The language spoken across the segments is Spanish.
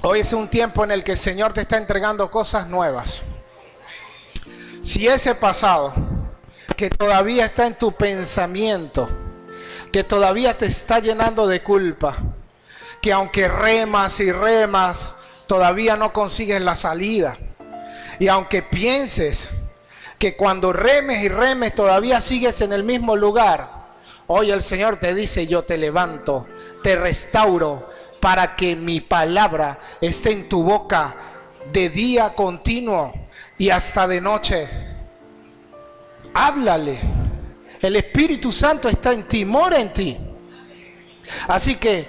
Hoy es un tiempo en el que el Señor te está entregando cosas nuevas. Si ese pasado que todavía está en tu pensamiento, que todavía te está llenando de culpa, que aunque remas y remas, todavía no consigues la salida, y aunque pienses que cuando remes y remes todavía sigues en el mismo lugar, hoy el Señor te dice: yo te levanto, te restauro, para que mi palabra esté en tu boca de día continuo y hasta de noche. Háblale. El Espíritu Santo está en ti, mora en ti. Así que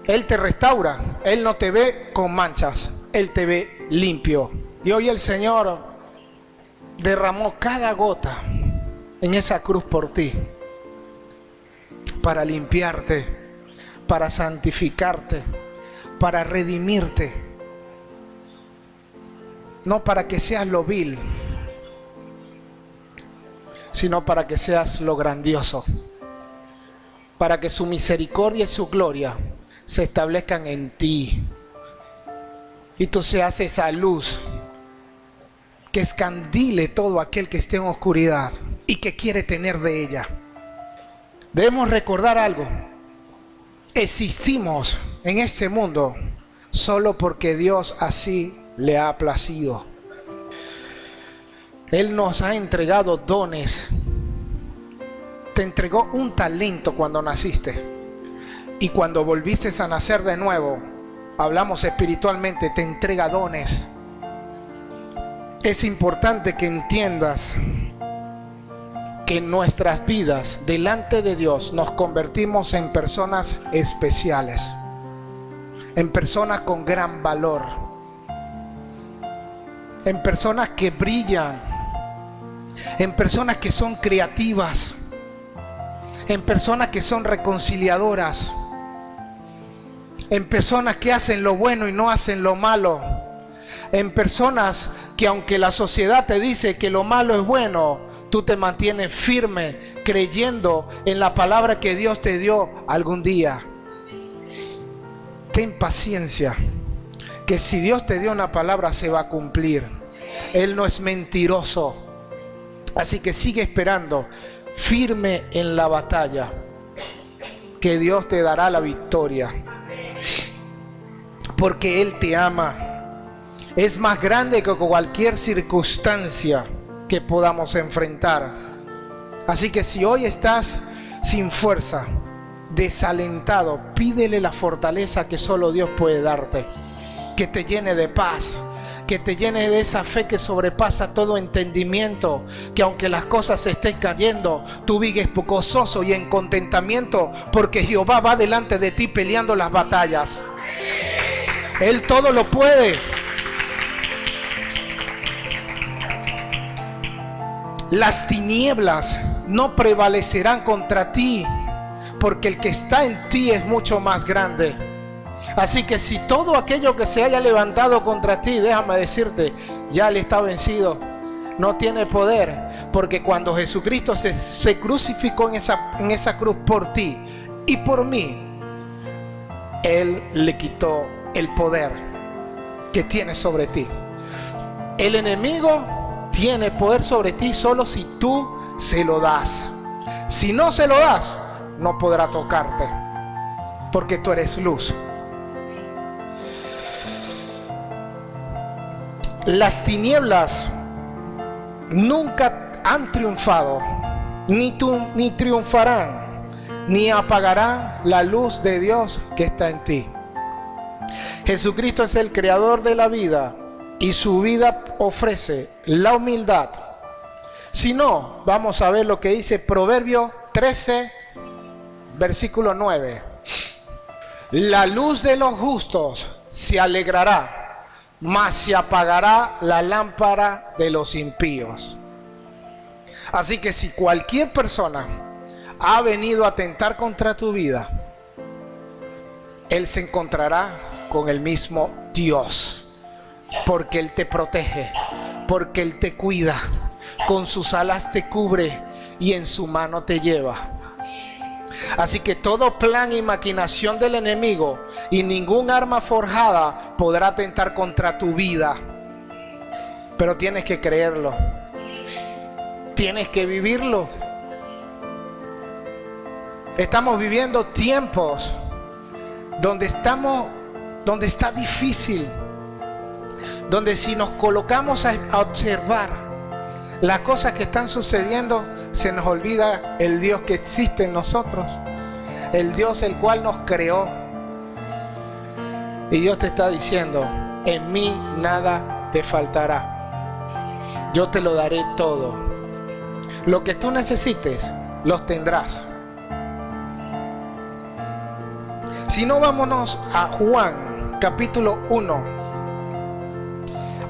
Él te restaura. Él no te ve con manchas, Él te ve limpio. Y hoy el Señor derramó cada gota en esa cruz por ti, para limpiarte, para santificarte, para redimirte. No para que seas lo vil, sino para que seas lo grandioso, para que su misericordia y su gloria se establezcan en ti, y tú seas esa luz que escandile todo aquel que esté en oscuridad y que quiere tener de ella. Debemos recordar algo: existimos en este mundo solo porque Dios así le ha placido. Él nos ha entregado dones. Te entregó un talento cuando naciste, y cuando volviste a nacer de nuevo, hablamos espiritualmente, te entrega dones. Es importante que entiendas que en nuestras vidas delante de Dios nos convertimos en personas especiales, en personas con gran valor, en personas que brillan, en personas que son creativas, en personas que son reconciliadoras, en personas que hacen lo bueno y no hacen lo malo, en personas que aunque la sociedad te dice que lo malo es bueno, tú te mantienes firme creyendo en la palabra que Dios te dio algún día. Ten paciencia, que si Dios te dio una palabra se va a cumplir. Él no es mentiroso. Así que sigue esperando, firme en la batalla, que Dios te dará la victoria, porque Él te ama. Es más grande que cualquier circunstancia que podamos enfrentar. Así que si hoy estás sin fuerza, desalentado, pídele la fortaleza que solo Dios puede darte, que te llene de paz, que te llene de esa fe que sobrepasa todo entendimiento, que aunque las cosas se estén cayendo, tú vives gozoso y en contentamiento, porque Jehová va delante de ti peleando las batallas. Él todo lo puede. Las tinieblas no prevalecerán contra ti, porque el que está en ti es mucho más grande. Así que si todo aquello que se haya levantado contra ti, déjame decirte, ya le está vencido. No tiene poder, porque cuando Jesucristo se crucificó en esa cruz por ti y por mí, Él le quitó el poder que tiene sobre ti. El enemigo tiene poder sobre ti solo si tú se lo das. Si no se lo das, no podrá tocarte, porque tú eres luz. Las tinieblas nunca han triunfado, ni triunfarán, ni apagarán la luz de Dios que está en ti. Jesucristo es el creador de la vida, y su vida ofrece la humildad. Si no, vamos a ver lo que dice Proverbio 13, versículo 9. La luz de los justos se alegrará, mas se apagará la lámpara de los impíos. Así que si cualquier persona ha venido a atentar contra tu vida, él se encontrará con el mismo Dios, porque Él te protege, porque Él te cuida, con sus alas te cubre y en su mano te lleva. Así que todo plan y maquinación del enemigo y ningún arma forjada podrá atentar contra tu vida. Pero tienes que creerlo. Tienes que vivirlo. Estamos viviendo tiempos donde está difícil, donde si nos colocamos a observar las cosas que están sucediendo, se nos olvida el Dios que existe en nosotros, el Dios el cual nos creó. Y Dios te está diciendo: en mí nada te faltará, yo te lo daré todo. Lo que tú necesites, los tendrás. Si no, vámonos a Juan capítulo 1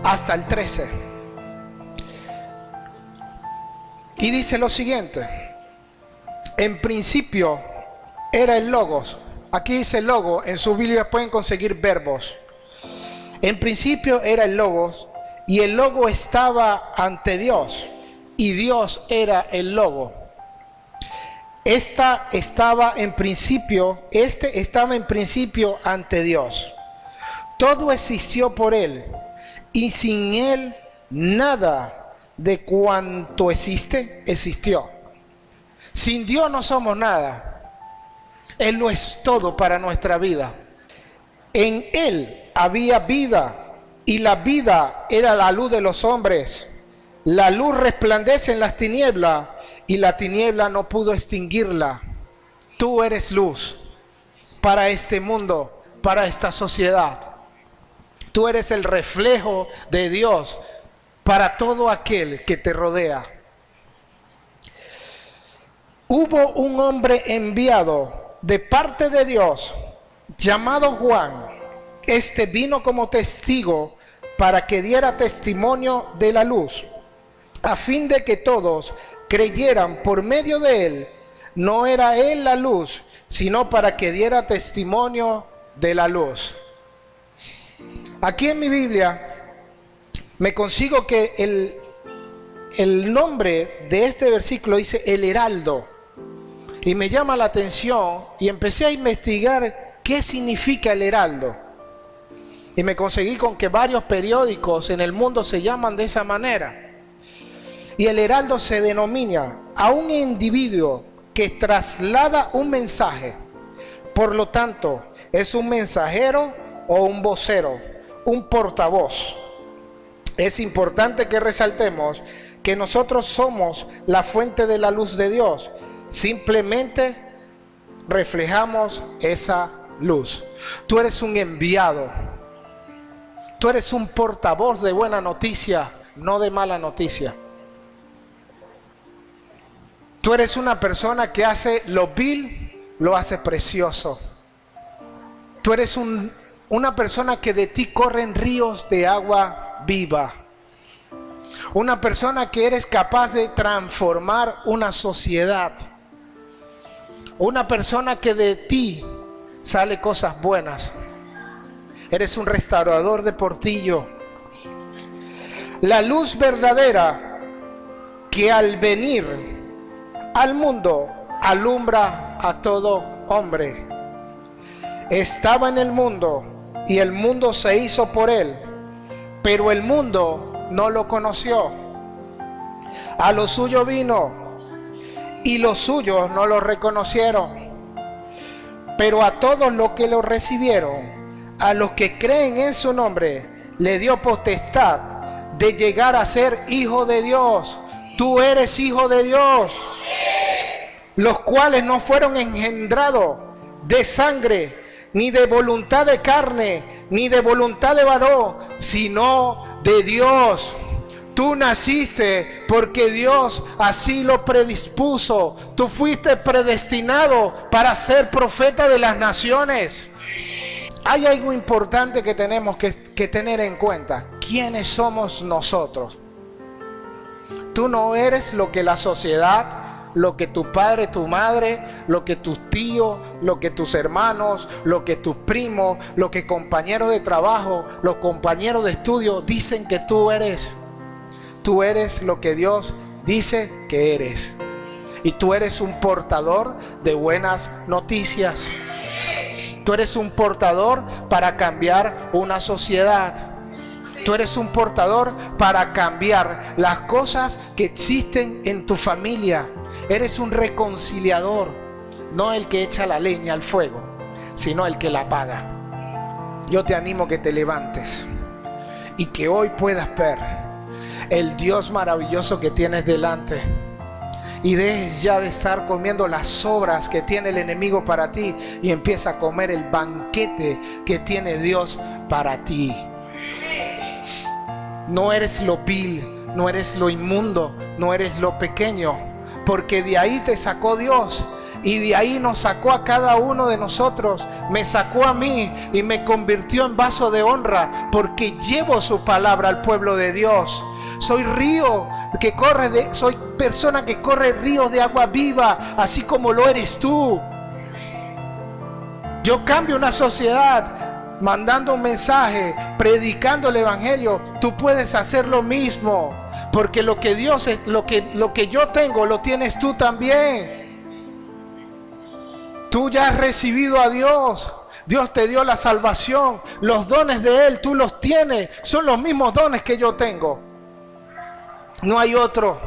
hasta el 13. Y dice lo siguiente: en principio era el Logos. Aquí dice logo, en su Biblia pueden conseguir verbos. En principio era el Logos, y el Logo estaba ante Dios, y Dios era el Logo. Este estaba en principio ante Dios. Todo existió por Él, y sin Él nada de cuanto existe, existió. Sin Dios no somos nada. Él lo es todo para nuestra vida. En Él había vida, y la vida era la luz de los hombres. La luz resplandece en las tinieblas, y la tiniebla no pudo extinguirla. Tú eres luz para este mundo, para esta sociedad. Tú eres el reflejo de Dios para todo aquel que te rodea. Hubo un hombre enviado de parte de Dios, llamado Juan. Este vino como testigo para que diera testimonio de la luz, a fin de que todos creyeran por medio de él. No era él la luz, sino para que diera testimonio de la luz. Aquí en mi Biblia me consigo que el nombre de este versículo dice el heraldo, y me llama la atención y empecé a investigar qué significa el heraldo, y me conseguí con que varios periódicos en el mundo se llaman de esa manera. Y el heraldo se denomina a un individuo que traslada un mensaje. Por lo tanto, es un mensajero o un vocero, un portavoz. Es importante que resaltemos que nosotros somos la fuente de la luz de Dios. Simplemente reflejamos esa luz. Tú eres un enviado. Tú eres un portavoz de buena noticia, no de mala noticia. Tú eres una persona que hace lo vil, lo hace precioso. Tú eres una persona que de ti corren ríos de agua viva. Una persona que eres capaz de transformar una sociedad. Una persona que de ti sale cosas buenas. Eres un restaurador de portillo. La luz verdadera que al venir al mundo alumbra a todo hombre. Estaba en el mundo y el mundo se hizo por él, pero el mundo no lo conoció. A lo suyo vino y los suyos no lo reconocieron. Pero a todos los que lo recibieron, a los que creen en su nombre, le dio potestad de llegar a ser hijo de Dios. Tú eres hijo de Dios, los cuales no fueron engendrados de sangre, ni de voluntad de carne, ni de voluntad de varón, sino de Dios. Tú naciste porque Dios así lo predispuso. Tú fuiste predestinado para ser profeta de las naciones. Hay algo importante que tenemos que tener en cuenta. ¿Quiénes somos nosotros? Tú no eres lo que la sociedad, lo que tu padre, tu madre, lo que tus tíos, lo que tus hermanos, lo que tus primos, lo que compañeros de trabajo, los compañeros de estudio dicen que tú eres. Tú eres lo que Dios dice que eres. Y tú eres un portador de buenas noticias. Tú eres un portador para cambiar una sociedad. Tú eres un portador para cambiar las cosas que existen en tu familia. Eres un reconciliador, no el que echa la leña al fuego, sino el que la apaga. Yo te animo que te levantes y que hoy puedas ver el Dios maravilloso que tienes delante. Y dejes ya de estar comiendo las sobras que tiene el enemigo para ti y empieza a comer el banquete que tiene Dios para ti. No eres lo vil, no eres lo inmundo, no eres lo pequeño, porque de ahí te sacó Dios y de ahí nos sacó a cada uno de nosotros. Me sacó a mí y me convirtió en vaso de honra, porque llevo su palabra al pueblo de Dios. Soy río que corre soy persona que corre ríos de agua viva, así como lo eres tú. Yo cambio una sociedad mandando un mensaje, predicando el evangelio. Tú puedes hacer lo mismo, porque lo que Dios es, lo que yo tengo, lo tienes tú también. Tú ya has recibido a Dios. Dios te dio la salvación, los dones de Él, tú los tienes. Son los mismos dones que yo tengo. No hay otro.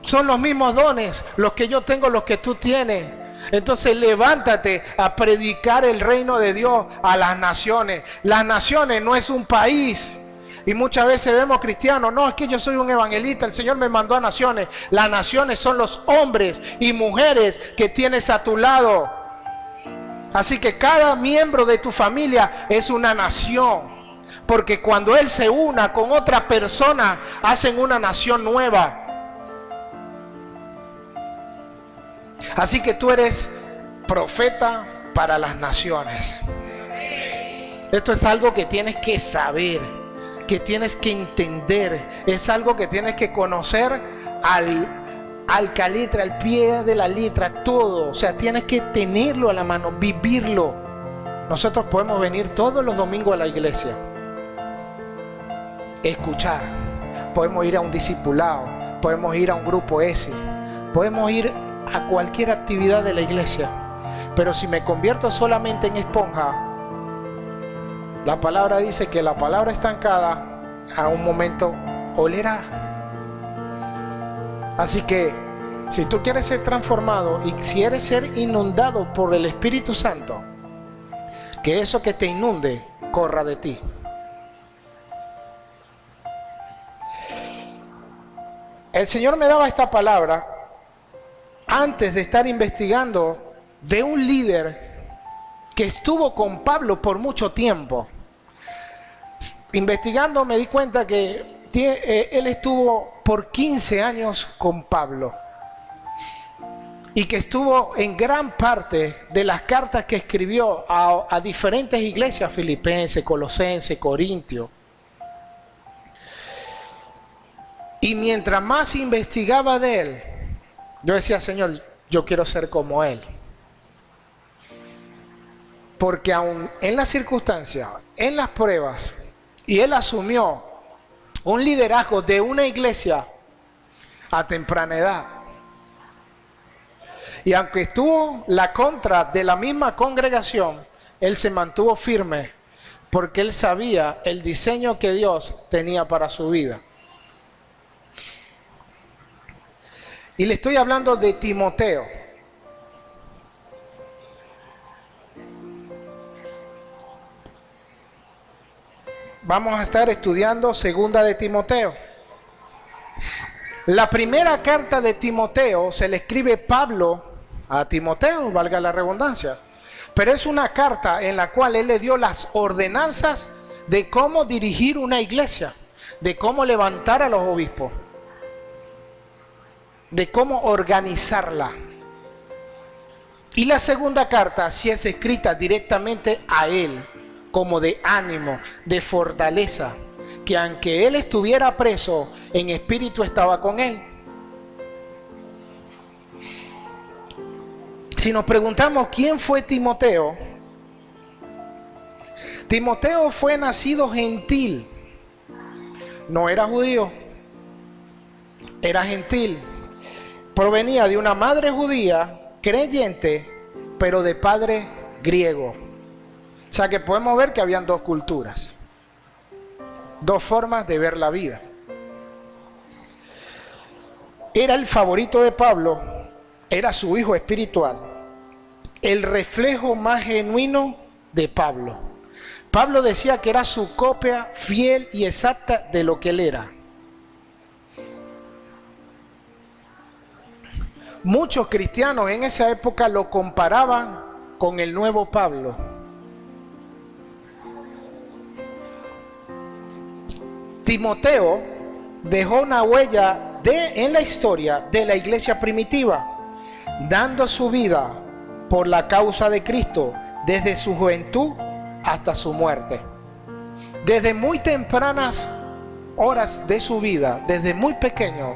Son los mismos dones, los que yo tengo, los que tú tienes. Entonces levántate a predicar el reino de Dios a las naciones. Las naciones no es un país. Y muchas veces vemos cristianos, no, es que yo soy un evangelista, el Señor me mandó a naciones. Las naciones son los hombres y mujeres que tienes a tu lado. Así que cada miembro de tu familia es una nación. Porque cuando Él se una con otra persona, hacen una nación nueva. Así que tú eres profeta para las naciones. Esto es algo que tienes que saber, que tienes que entender. Es algo que tienes que conocer al calitre, al pie de la letra, todo. O sea, tienes que tenerlo a la mano, vivirlo. Nosotros podemos venir todos los domingos a la iglesia, escuchar, podemos ir a un discipulado, podemos ir a un grupo ESI, podemos ir a cualquier actividad de la iglesia, pero si me convierto solamente en esponja, la palabra dice que la palabra estancada a un momento olerá. Así que si tú quieres ser transformado y si quieres ser inundado por el Espíritu Santo, que eso que te inunde corra de ti. El Señor me daba esta palabra antes de estar investigando de un líder que estuvo con Pablo por mucho tiempo. Investigando me di cuenta que él estuvo por 15 años con Pablo y que estuvo en gran parte de las cartas que escribió a diferentes iglesias, Filipenses, Colosenses, Corintios. Y mientras más investigaba de él, yo decía, Señor, yo quiero ser como él. Porque aún en las circunstancias, en las pruebas, y él asumió un liderazgo de una iglesia a temprana edad. Y aunque estuvo la contra de la misma congregación, él se mantuvo firme porque él sabía el diseño que Dios tenía para su vida. Y le estoy hablando de Timoteo. Vamos a estar estudiando segunda de Timoteo. La primera carta de Timoteo se le escribe Pablo a Timoteo, valga la redundancia. Pero es una carta en la cual él le dio las ordenanzas de cómo dirigir una iglesia, de cómo levantar a los obispos, de cómo organizarla. Y la segunda carta sí es escrita directamente a él, como de ánimo, de fortaleza, que aunque él estuviera preso, en espíritu estaba con él. Si nos preguntamos quién fue Timoteo, Timoteo fue nacido gentil, no era judío, era gentil. Provenía de una madre judía creyente, pero de padre griego. O sea que podemos ver que habían dos culturas, dos formas de ver la vida. Era el favorito de Pablo, era su hijo espiritual, el reflejo más genuino de Pablo. Pablo decía que era su copia fiel y exacta de lo que él era. Muchos cristianos en esa época lo comparaban con el nuevo Pablo. Timoteo dejó una huella en la historia de la iglesia primitiva, dando su vida por la causa de Cristo desde su juventud hasta su muerte. Desde muy tempranas horas de su vida, desde muy pequeño,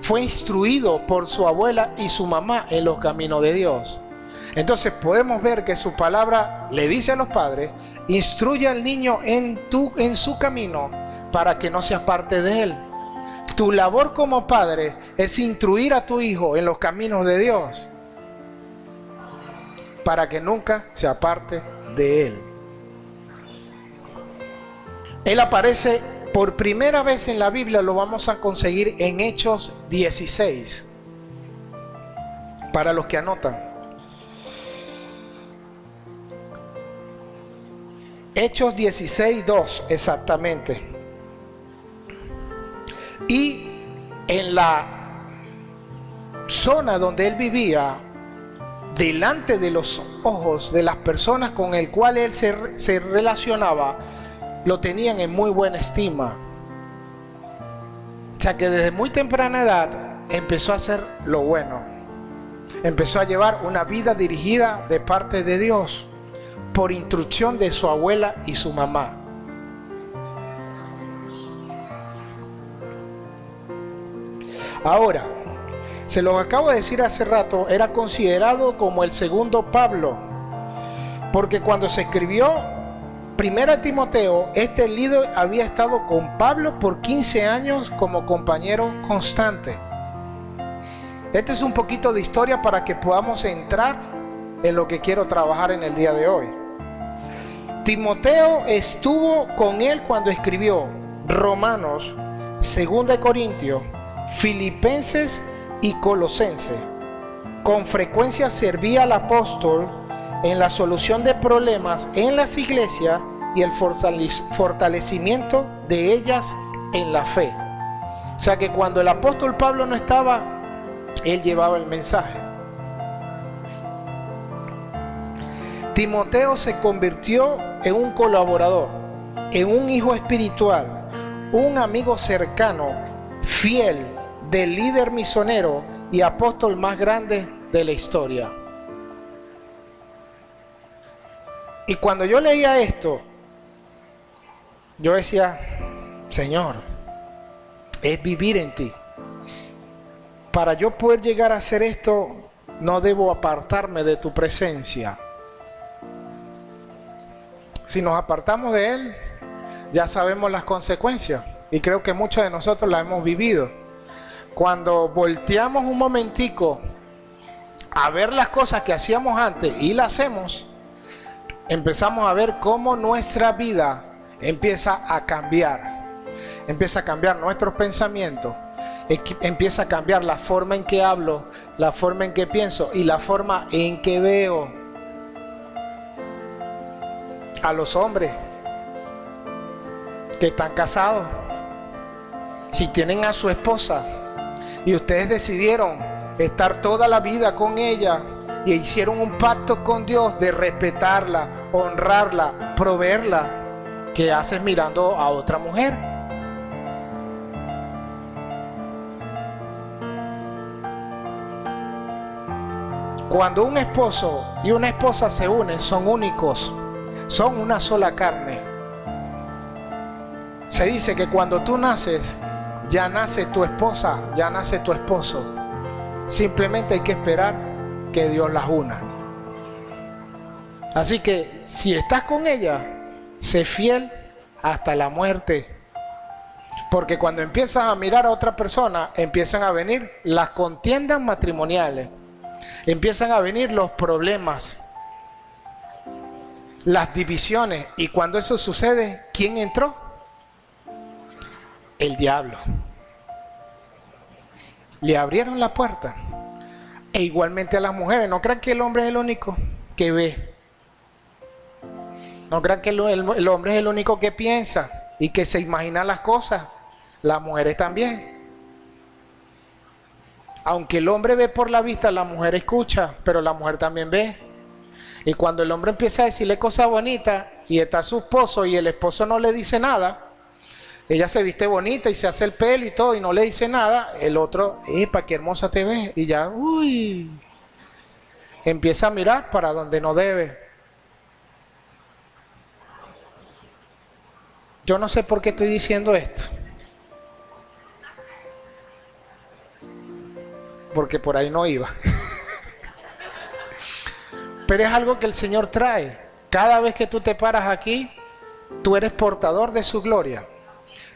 fue instruido por su abuela y su mamá en los caminos de Dios. Entonces podemos ver que su palabra le dice a los padres: instruye al niño en su camino para que no se aparte de él. Tu labor como padre es instruir a tu hijo en los caminos de Dios para que nunca se aparte de él. Él aparece por primera vez en la Biblia, lo vamos a conseguir en Hechos 16, para los que anotan. Hechos 16:2 exactamente. Y en la zona donde él vivía, delante de los ojos de las personas con el cual él se relacionaba, lo tenían en muy buena estima. O sea que desde muy temprana edad empezó a hacer lo bueno. Empezó a llevar una vida dirigida de parte de Dios, por instrucción de su abuela y su mamá. Ahora, se los acabo de decir hace rato, era considerado como el segundo Pablo, porque cuando se escribió Primera Timoteo, este líder había estado con Pablo por 15 años como compañero constante. Este es un poquito de historia para que podamos entrar en lo que quiero trabajar en el día de hoy. Timoteo estuvo con él cuando escribió Romanos, 2 Corintios, Filipenses y Colosenses. Con frecuencia servía al apóstol en la solución de problemas en las iglesias y el fortalecimiento de ellas en la fe. O sea que cuando el apóstol Pablo no estaba, él llevaba el mensaje. Timoteo se convirtió en un colaborador, en un hijo espiritual, un amigo cercano, fiel del líder misionero y apóstol más grande de la historia. Y cuando yo leía esto, yo decía: Señor, es vivir en ti. Para yo poder llegar a hacer esto, no debo apartarme de tu presencia. Si nos apartamos de Él, ya sabemos las consecuencias. Y creo que muchos de nosotros las hemos vivido. Cuando volteamos un momentico a ver las cosas que hacíamos antes y las hacemos, empezamos a ver cómo nuestra vida empieza a cambiar. Empieza a cambiar nuestros pensamientos. Empieza a cambiar la forma en que hablo, la forma en que pienso y la forma en que veo. A los hombres que están casados, si tienen a su esposa y ustedes decidieron estar toda la vida con ella y hicieron un pacto con Dios de respetarla, honrarla, proveerla, ¿qué haces mirando a otra mujer? Cuando un esposo y una esposa se unen, son únicos, son una sola carne. Se dice que cuando tú naces, ya nace tu esposa, ya nace tu esposo. Simplemente hay que esperar que Dios las una. Así que si estás con ella, sé fiel hasta la muerte. Porque cuando empiezas a mirar a otra persona, empiezan a venir las contiendas matrimoniales. Empiezan a venir los problemas. las divisiones. Y cuando eso sucede, ¿quién entró? El diablo. Le abrieron la puerta. E igualmente a las mujeres. No crean que el hombre es el único que ve. No crean que el hombre es el único que piensa y que se imagina las cosas. Las mujeres también. Aunque el hombre ve por la vista, la mujer escucha, pero la mujer también ve. Y cuando el hombre empieza a decirle cosas bonitas y está su esposo y el esposo no le dice nada, ella se viste bonita y se hace el pelo y todo y no le dice nada, el otro, ¡epa, qué hermosa te ves! Y ya, uy, empieza a mirar para donde no debe. Yo no sé por qué estoy diciendo esto. Porque por ahí no iba. Pero es algo que el Señor trae. Cada vez que tú te paras aquí, tú eres portador de su gloria.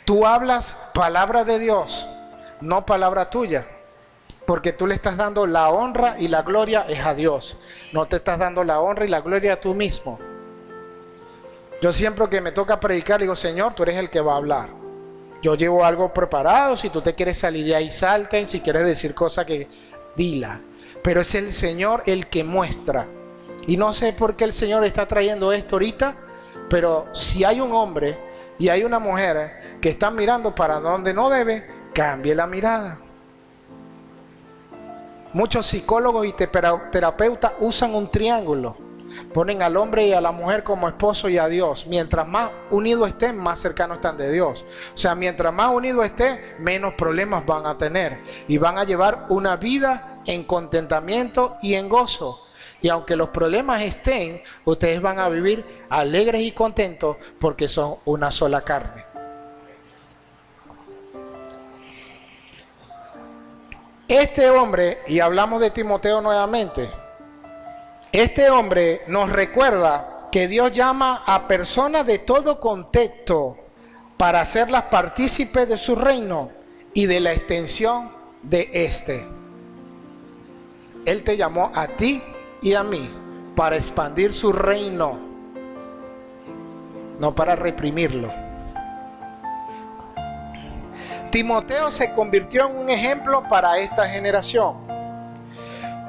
Tú hablas palabra de Dios, no palabra tuya. Porque tú le estás dando la honra y la gloria es a Dios. No te estás dando la honra y la gloria a tú mismo. Yo siempre que me toca predicar, digo, Señor, tú eres el que va a hablar. Yo llevo algo preparado, si tú te quieres salir de ahí, salte. Si quieres decir cosas, que dila. Pero es el Señor el que muestra. Y no sé por qué el Señor está trayendo esto ahorita, pero si hay un hombre y hay una mujer que están mirando para donde no debe, cambie la mirada. Muchos psicólogos y terapeutas usan un triángulo. Ponen al hombre y a la mujer como esposo y a Dios. Mientras más unidos estén, más cercanos están de Dios. O sea, mientras más unidos estén, menos problemas van a tener. Y van a llevar una vida en contentamiento y en gozo. Y aunque los problemas estén, ustedes van a vivir alegres y contentos porque son una sola carne. Este hombre, y hablamos de Timoteo nuevamente, este hombre nos recuerda que Dios llama a personas de todo contexto para hacerlas partícipes de su reino y de la extensión de este. Él te llamó a ti y a mí para expandir su reino, no para reprimirlo. Timoteo se convirtió en un ejemplo para esta generación.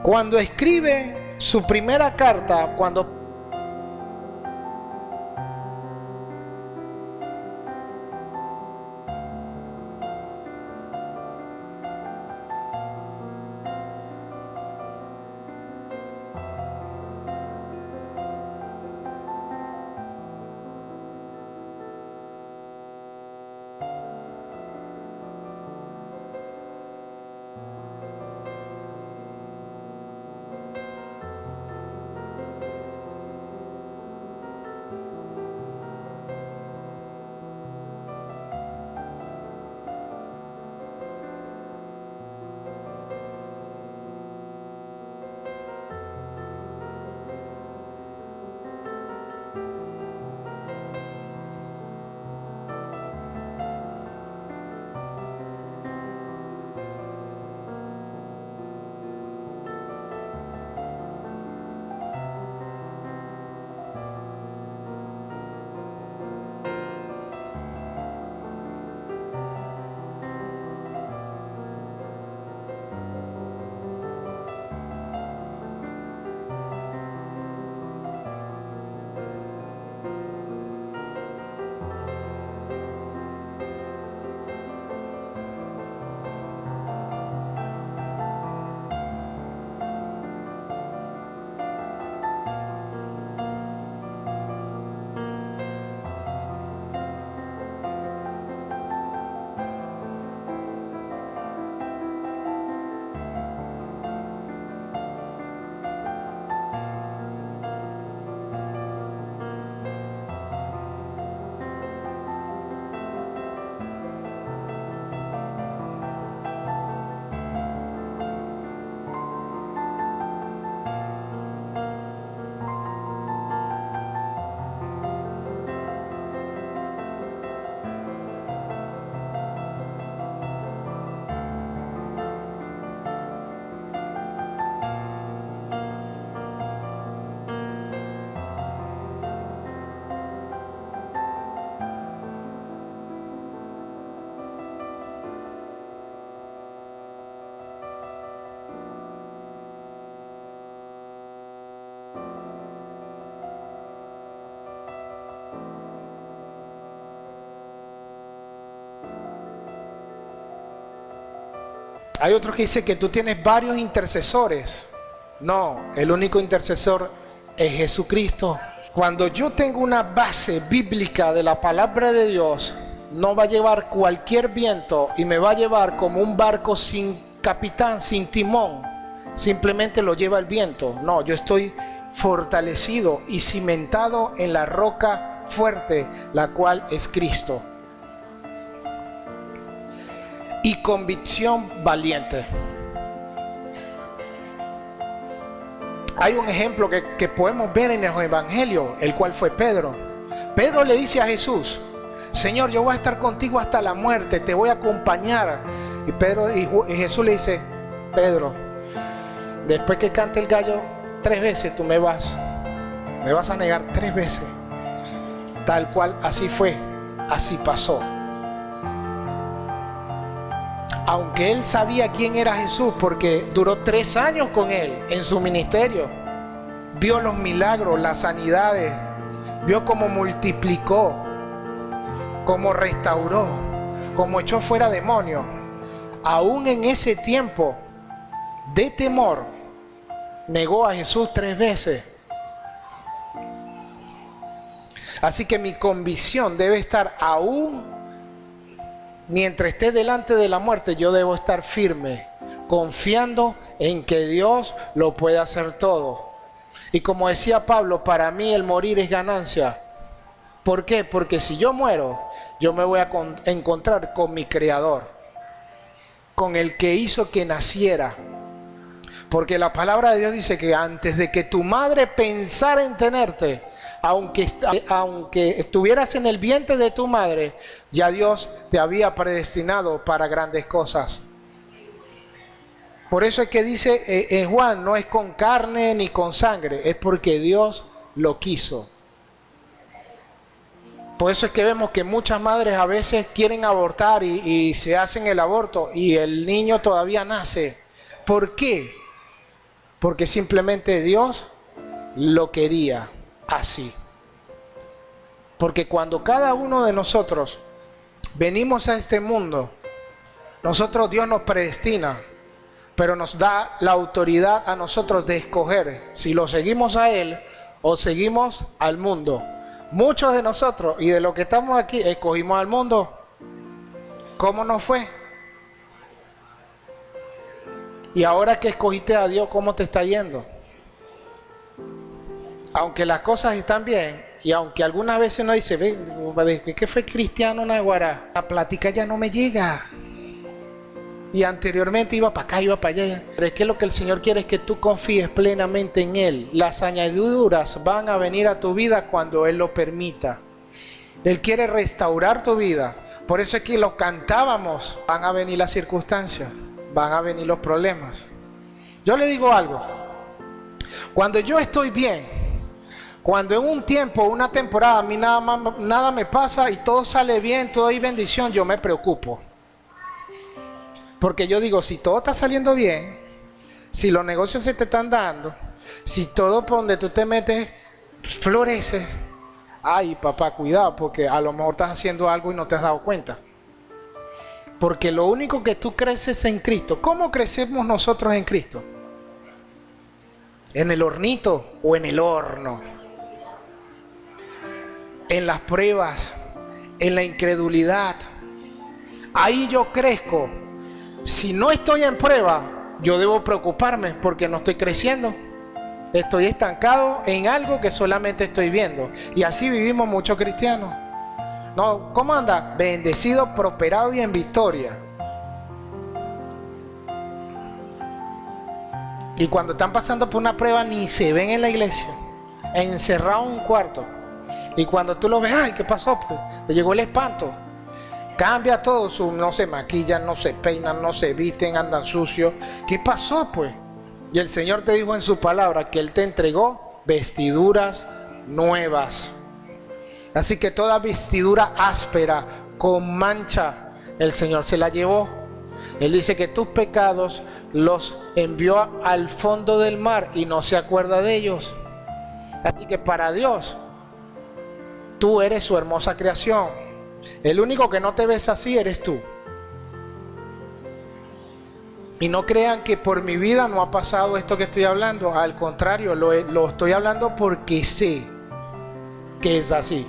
Cuando escribe su primera carta, cuando Hay otros que dicen que tú tienes varios intercesores. No, el único intercesor es Jesucristo. Cuando yo tengo una base bíblica de la palabra de Dios, no va a llevar cualquier viento y me va a llevar como un barco sin capitán, sin timón. Simplemente lo lleva el viento. No, yo estoy fortalecido y cimentado en la roca fuerte, la cual es Cristo. Y convicción valiente. Hay un ejemplo que podemos ver en el Evangelio, el cual fue Pedro. Pedro le dice a Jesús: Señor, yo voy a estar contigo hasta la muerte, te voy a acompañar. Y Jesús le dice: Pedro, después que cante el gallo 3 veces, tú me vas a negar 3 veces. Tal cual, así fue, así pasó. Aunque él sabía quién era Jesús, porque duró 3 años con él en su ministerio, vio los milagros, las sanidades, vio cómo multiplicó, cómo restauró, cómo echó fuera demonios. Aún en ese tiempo de temor, negó a Jesús 3 veces. Así que mi convicción debe estar aún. Mientras esté delante de la muerte, yo debo estar firme, confiando en que Dios lo puede hacer todo. Y como decía Pablo, para mí el morir es ganancia. ¿Por qué? Porque si yo muero, yo me voy a encontrar con mi Creador, con el que hizo que naciera. Porque la palabra de Dios dice que antes de que tu madre pensara en tenerte, aunque estuvieras en el vientre de tu madre, ya Dios te había predestinado para grandes cosas. Por eso es que dice en Juan, no es con carne ni con sangre, es porque Dios lo quiso. Por eso es que vemos que muchas madres a veces quieren abortar y se hacen el aborto y el niño todavía nace. ¿Por qué? Porque simplemente Dios lo quería así. Porque cuando cada uno de nosotros venimos a este mundo, Dios nos predestina, pero nos da la autoridad a nosotros de escoger si lo seguimos a Él o seguimos al mundo. Muchos de nosotros y de los que estamos aquí escogimos al mundo. ¿Cómo nos fue? Y ahora que escogiste a Dios, ¿cómo te está yendo? Aunque las cosas están bien, y aunque algunas veces uno dice, ve, ¿qué fue cristiano Naguará? La plática ya no me llega. Y anteriormente iba para acá, iba para allá. Pero es que lo que el Señor quiere es que tú confíes plenamente en Él. Las añadiduras van a venir a tu vida cuando Él lo permita. Él quiere restaurar tu vida. Por eso es que lo cantábamos. Van a venir las circunstancias, van a venir los problemas. Yo le digo algo. Cuando yo estoy bien, cuando en un tiempo, una temporada, a mí nada me pasa y todo sale bien, todo hay bendición, yo me preocupo. Porque yo digo, si todo está saliendo bien, si los negocios se te están dando, si todo por donde tú te metes florece, ay papá, cuidado, porque a lo mejor estás haciendo algo y no te has dado cuenta. Porque lo único que tú creces en Cristo, ¿cómo crecemos nosotros en Cristo? ¿En el hornito o en el horno? En las pruebas, en la incredulidad. Ahí yo crezco. Si no estoy en prueba, yo debo preocuparme porque no estoy creciendo. Estoy estancado en algo que solamente estoy viendo. Y así vivimos muchos cristianos. No, ¿cómo anda? Bendecido, prosperado y en victoria. Y cuando están pasando por una prueba ni se ven en la iglesia, encerrados en un cuarto. Y cuando tú lo ves, ay, ¿qué pasó? Pues, le llegó el espanto. Cambia todo, no se maquillan, no se peinan, no se visten, andan sucios. ¿Qué pasó pues? Y el Señor te dijo en su palabra que Él te entregó vestiduras nuevas. Así que toda vestidura áspera, con mancha, el Señor se la llevó. Él dice que tus pecados los envió al fondo del mar y no se acuerda de ellos. Así que para Dios, tú eres su hermosa creación. El único que no te ves así eres tú. Y no crean que por mi vida no ha pasado esto que estoy hablando. Al contrario, lo estoy hablando porque sé que es así.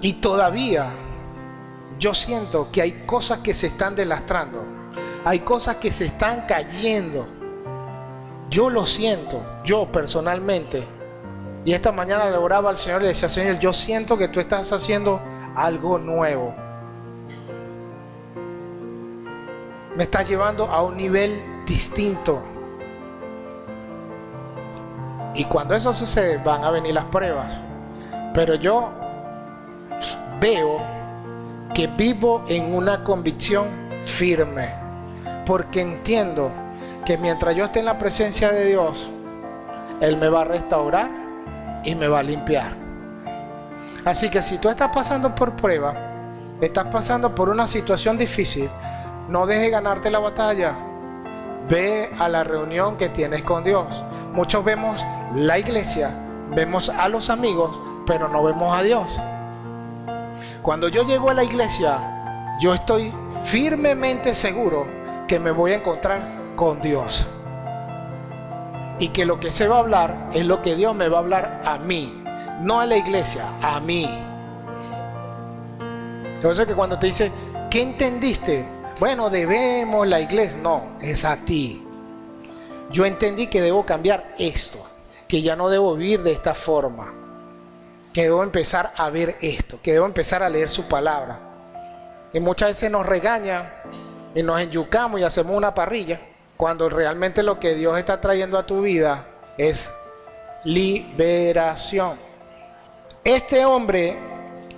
Y todavía yo siento que hay cosas que se están deslastrando. Hay cosas que se están cayendo. Yo lo siento, yo personalmente. Y esta mañana le oraba al Señor y le decía: Señor, yo siento que tú estás haciendo algo nuevo. Me estás llevando a un nivel distinto. Y cuando eso sucede, van a venir las pruebas. Pero yo veo que vivo en una convicción firme, porque entiendo que mientras yo esté en la presencia de Dios, Él me va a restaurar y me va a limpiar. Así que si tú estás pasando por prueba, estás pasando por una situación difícil, no dejes ganarte la batalla. Ve a la reunión que tienes con Dios. Muchos vemos la iglesia, vemos a los amigos, pero no vemos a Dios. Cuando yo llego a la iglesia, yo estoy firmemente seguro que me voy a encontrar con Dios. Y que lo que se va a hablar es lo que Dios me va a hablar a mí. No a la iglesia, a mí. Entonces que cuando te dice, ¿qué entendiste? Bueno, debemos la iglesia. No, es a ti. Yo entendí que debo cambiar esto. Que ya no debo vivir de esta forma. Que debo empezar a ver esto. Que debo empezar a leer su palabra. Y muchas veces nos regañan y nos enyucamos y hacemos una parrilla, cuando realmente lo que Dios está trayendo a tu vida es liberación. Este hombre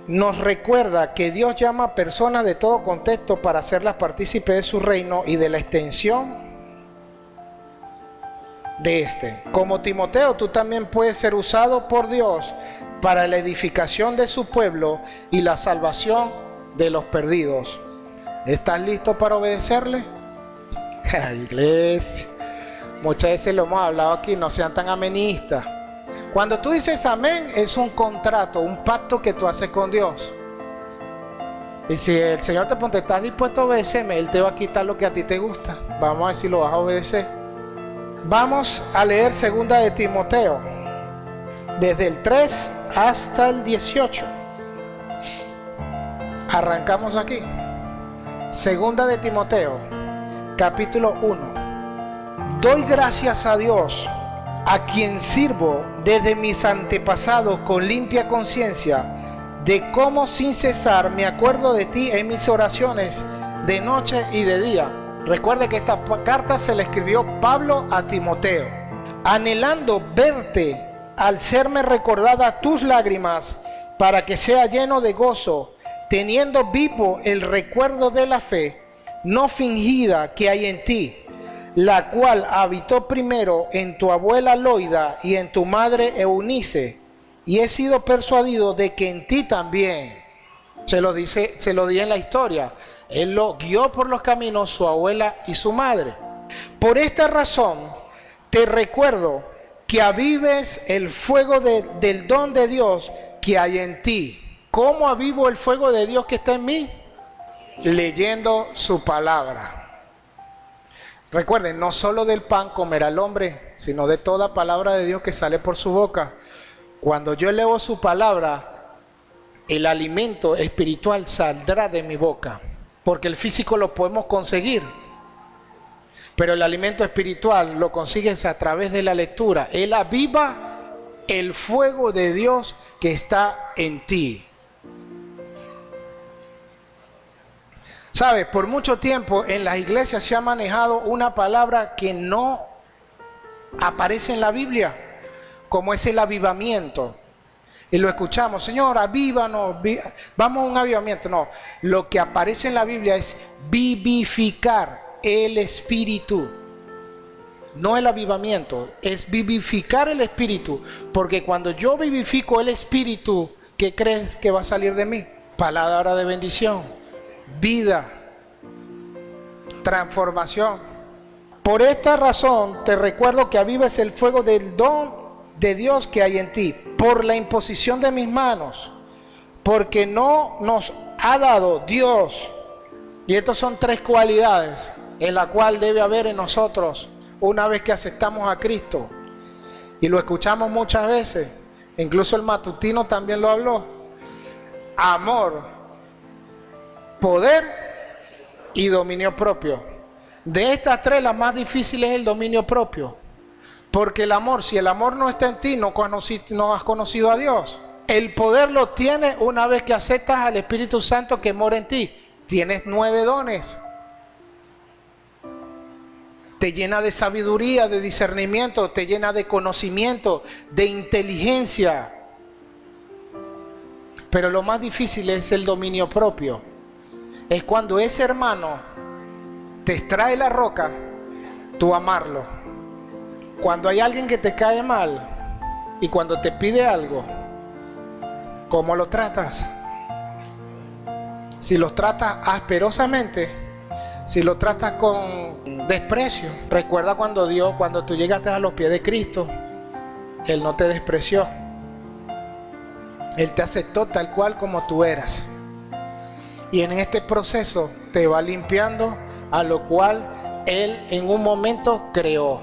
nos recuerda que Dios llama a personas de todo contexto para hacerlas partícipes de su reino y de la extensión de este. Como Timoteo, tú también puedes ser usado por Dios para la edificación de su pueblo y la salvación de los perdidos. ¿Estás listo para obedecerle? Iglesia, muchas veces lo hemos hablado aquí, no sean tan amenistas. Cuando tú dices amén, es un contrato, un pacto que tú haces con Dios. Y si el Señor te pregunta, ¿estás dispuesto a obedecerme? Él te va a quitar lo que a ti te gusta. Vamos a ver si lo vas a obedecer. Vamos a leer 2 de Timoteo, desde el 3 hasta el 18. Arrancamos aquí. 2 de Timoteo, capítulo 1. Doy gracias a Dios, a quien sirvo desde mis antepasados con limpia conciencia, de cómo sin cesar me acuerdo de ti en mis oraciones de noche y de día. Recuerde que esta carta se le escribió Pablo a Timoteo, anhelando verte al serme recordada tus lágrimas, para que sea lleno de gozo, teniendo vivo el recuerdo de la fe no fingida que hay en ti, la cual habitó primero en tu abuela Loida y en tu madre Eunice, y he sido persuadido de que en ti también. Se lo di en la historia. Él lo guió por los caminos, su abuela y su madre. Por esta razón te recuerdo que avives el fuego del don de Dios que hay en ti. ¿Cómo avivo el fuego de Dios que está en mí? Leyendo su palabra. Recuerden, no solo del pan comerá el hombre, sino de toda palabra de Dios que sale por su boca. Cuando yo elevo su palabra, el alimento espiritual saldrá de mi boca. Porque el físico lo podemos conseguir, pero el alimento espiritual lo consigues a través de la lectura. Él aviva el fuego de Dios que está en ti. ¿Sabes? Por mucho tiempo en las iglesias se ha manejado una palabra que no aparece en la Biblia, como es el avivamiento. Y lo escuchamos, Señor, avívanos, vamos a un avivamiento. No, lo que aparece en la Biblia es vivificar el espíritu. No el avivamiento, es vivificar el espíritu. Porque cuando yo vivifico el espíritu, ¿qué crees que va a salir de mí? Palabra de bendición, vida, transformación. Por esta razón te recuerdo que avives el fuego del don de Dios que hay en ti, por la imposición de mis manos, porque no nos ha dado Dios, y estas son 3 cualidades en la cual debe haber en nosotros una vez que aceptamos a Cristo, y lo escuchamos muchas veces, incluso el matutino también lo habló: amor, poder y dominio propio. De estas 3, la más difícil es el dominio propio, porque el amor, si el amor no está en ti, no has conocido a Dios. El poder lo tienes una vez que aceptas al Espíritu Santo que mora en ti. Tienes 9 dones. Te llena de sabiduría, de discernimiento, te llena de conocimiento, de inteligencia. Pero lo más difícil es el dominio propio. Es cuando ese hermano te extrae la roca, tú amarlo. Cuando hay alguien que te cae mal y cuando te pide algo, ¿cómo lo tratas? Si los tratas asperosamente, si lo tratas con desprecio. Recuerda cuando tú llegaste a los pies de Cristo, Él no te despreció. Él te aceptó tal cual como tú eras. Y en este proceso te va limpiando, a lo cual Él en un momento creó,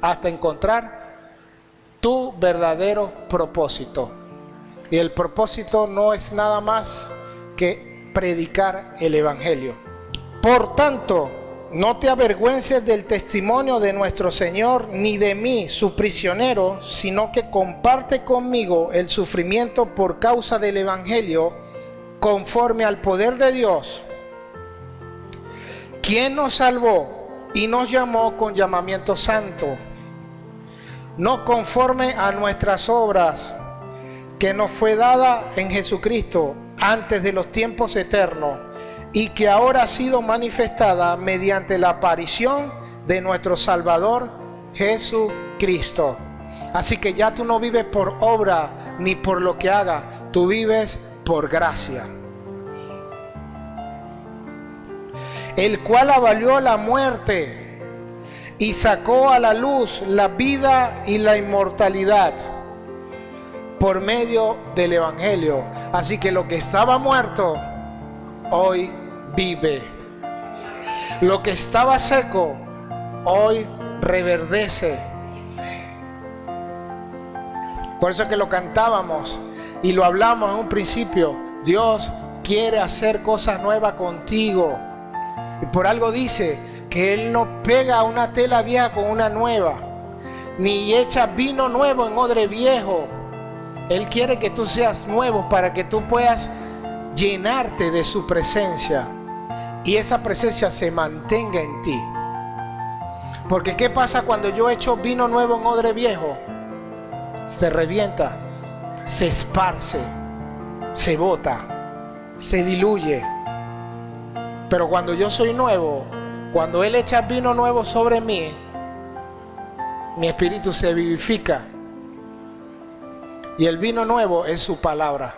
hasta encontrar tu verdadero propósito. Y el propósito no es nada más que predicar el Evangelio. Por tanto, no te avergüences del testimonio de nuestro Señor, ni de mí, su prisionero, sino que comparte conmigo el sufrimiento por causa del Evangelio, conforme al poder de Dios, quien nos salvó y nos llamó con llamamiento santo, no conforme a nuestras obras, que nos fue dada en Jesucristo antes de los tiempos eternos, y que ahora ha sido manifestada mediante la aparición de nuestro Salvador Jesucristo. Así que ya tú no vives por obra ni por lo que hagas, tú vives por gracia. El cual avalió la muerte y sacó a la luz la vida y la inmortalidad por medio del Evangelio. Así que lo que estaba muerto, hoy vive. Lo que estaba seco, hoy reverdece. Por eso es que lo cantábamos y lo hablamos en un principio. Dios quiere hacer cosas nuevas contigo. Y por algo dice que Él no pega una tela vieja con una nueva, ni echa vino nuevo en odre viejo. Él quiere que tú seas nuevo para que tú puedas llenarte de su presencia y esa presencia se mantenga en ti. Porque ¿qué pasa cuando yo echo vino nuevo en odre viejo? Se revienta, se esparce, se bota, se diluye. Pero cuando yo soy nuevo, cuando Él echa vino nuevo sobre mí, mi espíritu se vivifica. Y el vino nuevo es su palabra.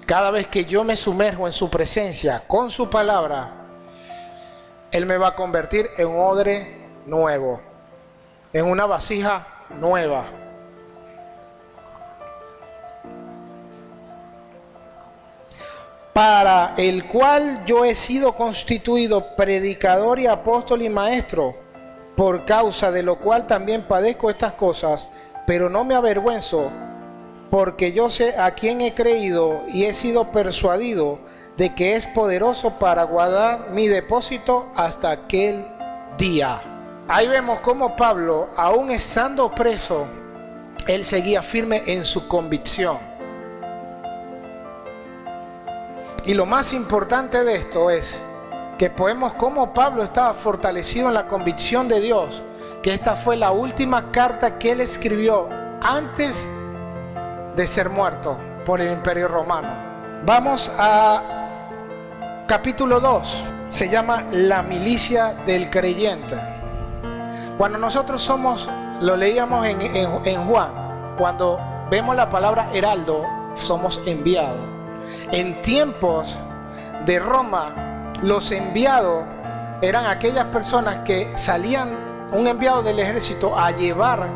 Cada vez que yo me sumerjo en su presencia, con su palabra, Él me va a convertir en un odre nuevo, en una vasija nueva. Para el cual yo he sido constituido predicador y apóstol y maestro, por causa de lo cual también padezco estas cosas, pero no me avergüenzo, porque yo sé a quién he creído y he sido persuadido de que es poderoso para guardar mi depósito hasta aquel día. Ahí vemos cómo Pablo, aún estando preso, él seguía firme en su convicción. Y lo más importante de esto es que podemos, como Pablo estaba fortalecido en la convicción de Dios, que esta fue la última carta que él escribió antes de ser muerto por el Imperio Romano. Vamos a capítulo 2, se llama La milicia del creyente. Cuando nosotros lo leíamos en Juan, cuando vemos la palabra heraldo, somos enviados. En tiempos de Roma, los enviados eran aquellas personas que salían, un enviado del ejército, a llevar,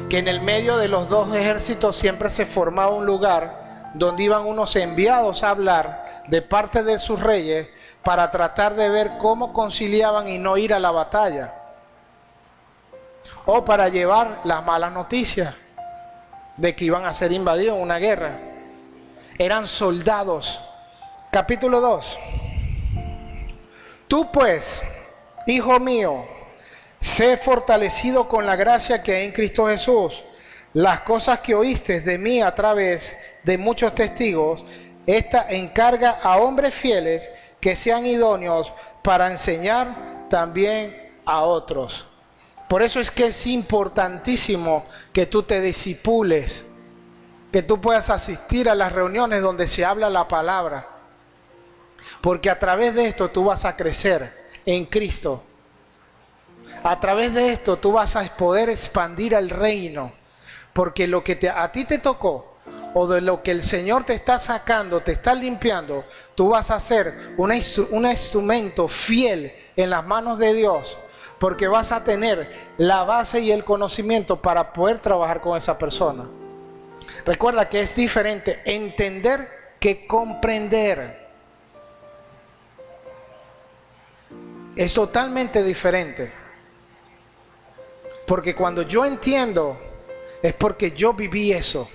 que en el medio de los dos ejércitos siempre se formaba un lugar donde iban unos enviados a hablar de parte de sus reyes para tratar de ver cómo conciliaban y no ir a la batalla, o para llevar las malas noticias de que iban a ser invadidos en una guerra. Eran soldados. Capítulo 2. Tú pues, hijo mío, sé fortalecido con la gracia que hay en Cristo Jesús. Las cosas que oíste de mí a través de muchos testigos, esta encarga a hombres fieles que sean idóneos para enseñar también a otros. Por eso es que es importantísimo que tú te discipules, que tú puedas asistir a las reuniones donde se habla la palabra, porque a través de esto tú vas a crecer en Cristo. A través de esto tú vas a poder expandir el reino, porque lo que a ti te tocó, o de lo que el Señor te está sacando, te está limpiando, tú vas a ser un instrumento fiel en las manos de Dios, porque vas a tener la base y el conocimiento para poder trabajar con esa persona. Recuerda que es diferente entender que comprender. Es totalmente diferente. Porque cuando yo entiendo, es porque yo viví eso.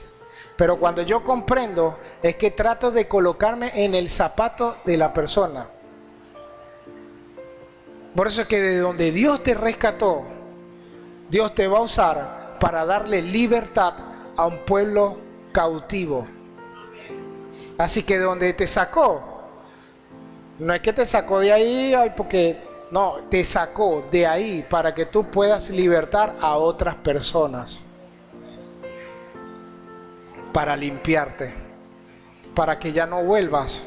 Pero cuando yo comprendo, es que trato de colocarme en el zapato de la persona. Por eso es que de donde Dios te rescató, Dios te va a usar para darle libertad a un pueblo cautivo. Así que de donde te sacó, no es que te sacó de ahí, porque no, te sacó de ahí para que tú puedas libertar a otras personas, para limpiarte, para que ya no vuelvas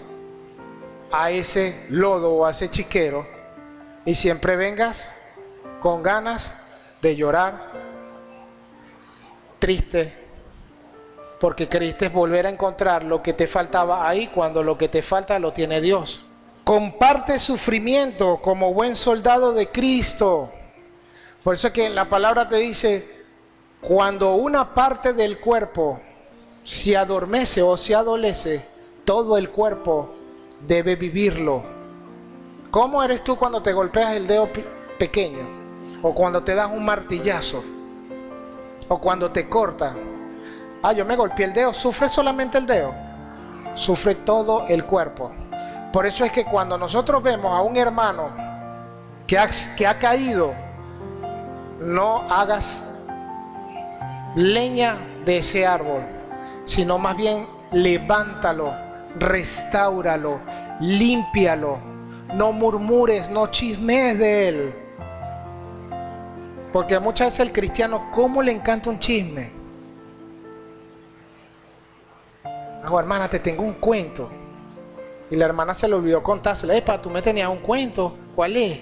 a ese lodo o a ese chiquero y siempre vengas con ganas de llorar, triste, porque queriste volver a encontrar lo que te faltaba ahí, cuando lo que te falta lo tiene Dios. Comparte sufrimiento como buen soldado de Cristo. Por eso es que la palabra te dice, cuando una parte del cuerpo se adormece o se adolece, todo el cuerpo debe vivirlo. ¿Cómo eres tú cuando te golpeas el dedo pequeño? O cuando te das un martillazo, o cuando te cortan. Yo me golpeé el dedo. ¿Sufre solamente el dedo? Sufre todo el cuerpo. Por eso es que cuando nosotros vemos a un hermano que ha caído, no hagas leña de ese árbol, sino más bien levántalo, restáuralo, límpialo. No murmures, no chismees de él. Porque muchas veces el cristiano, ¿cómo le encanta un chisme? Hermana, te tengo un cuento. Y la hermana se le olvidó contárselo. Tú me tenías un cuento. ¿Cuál es?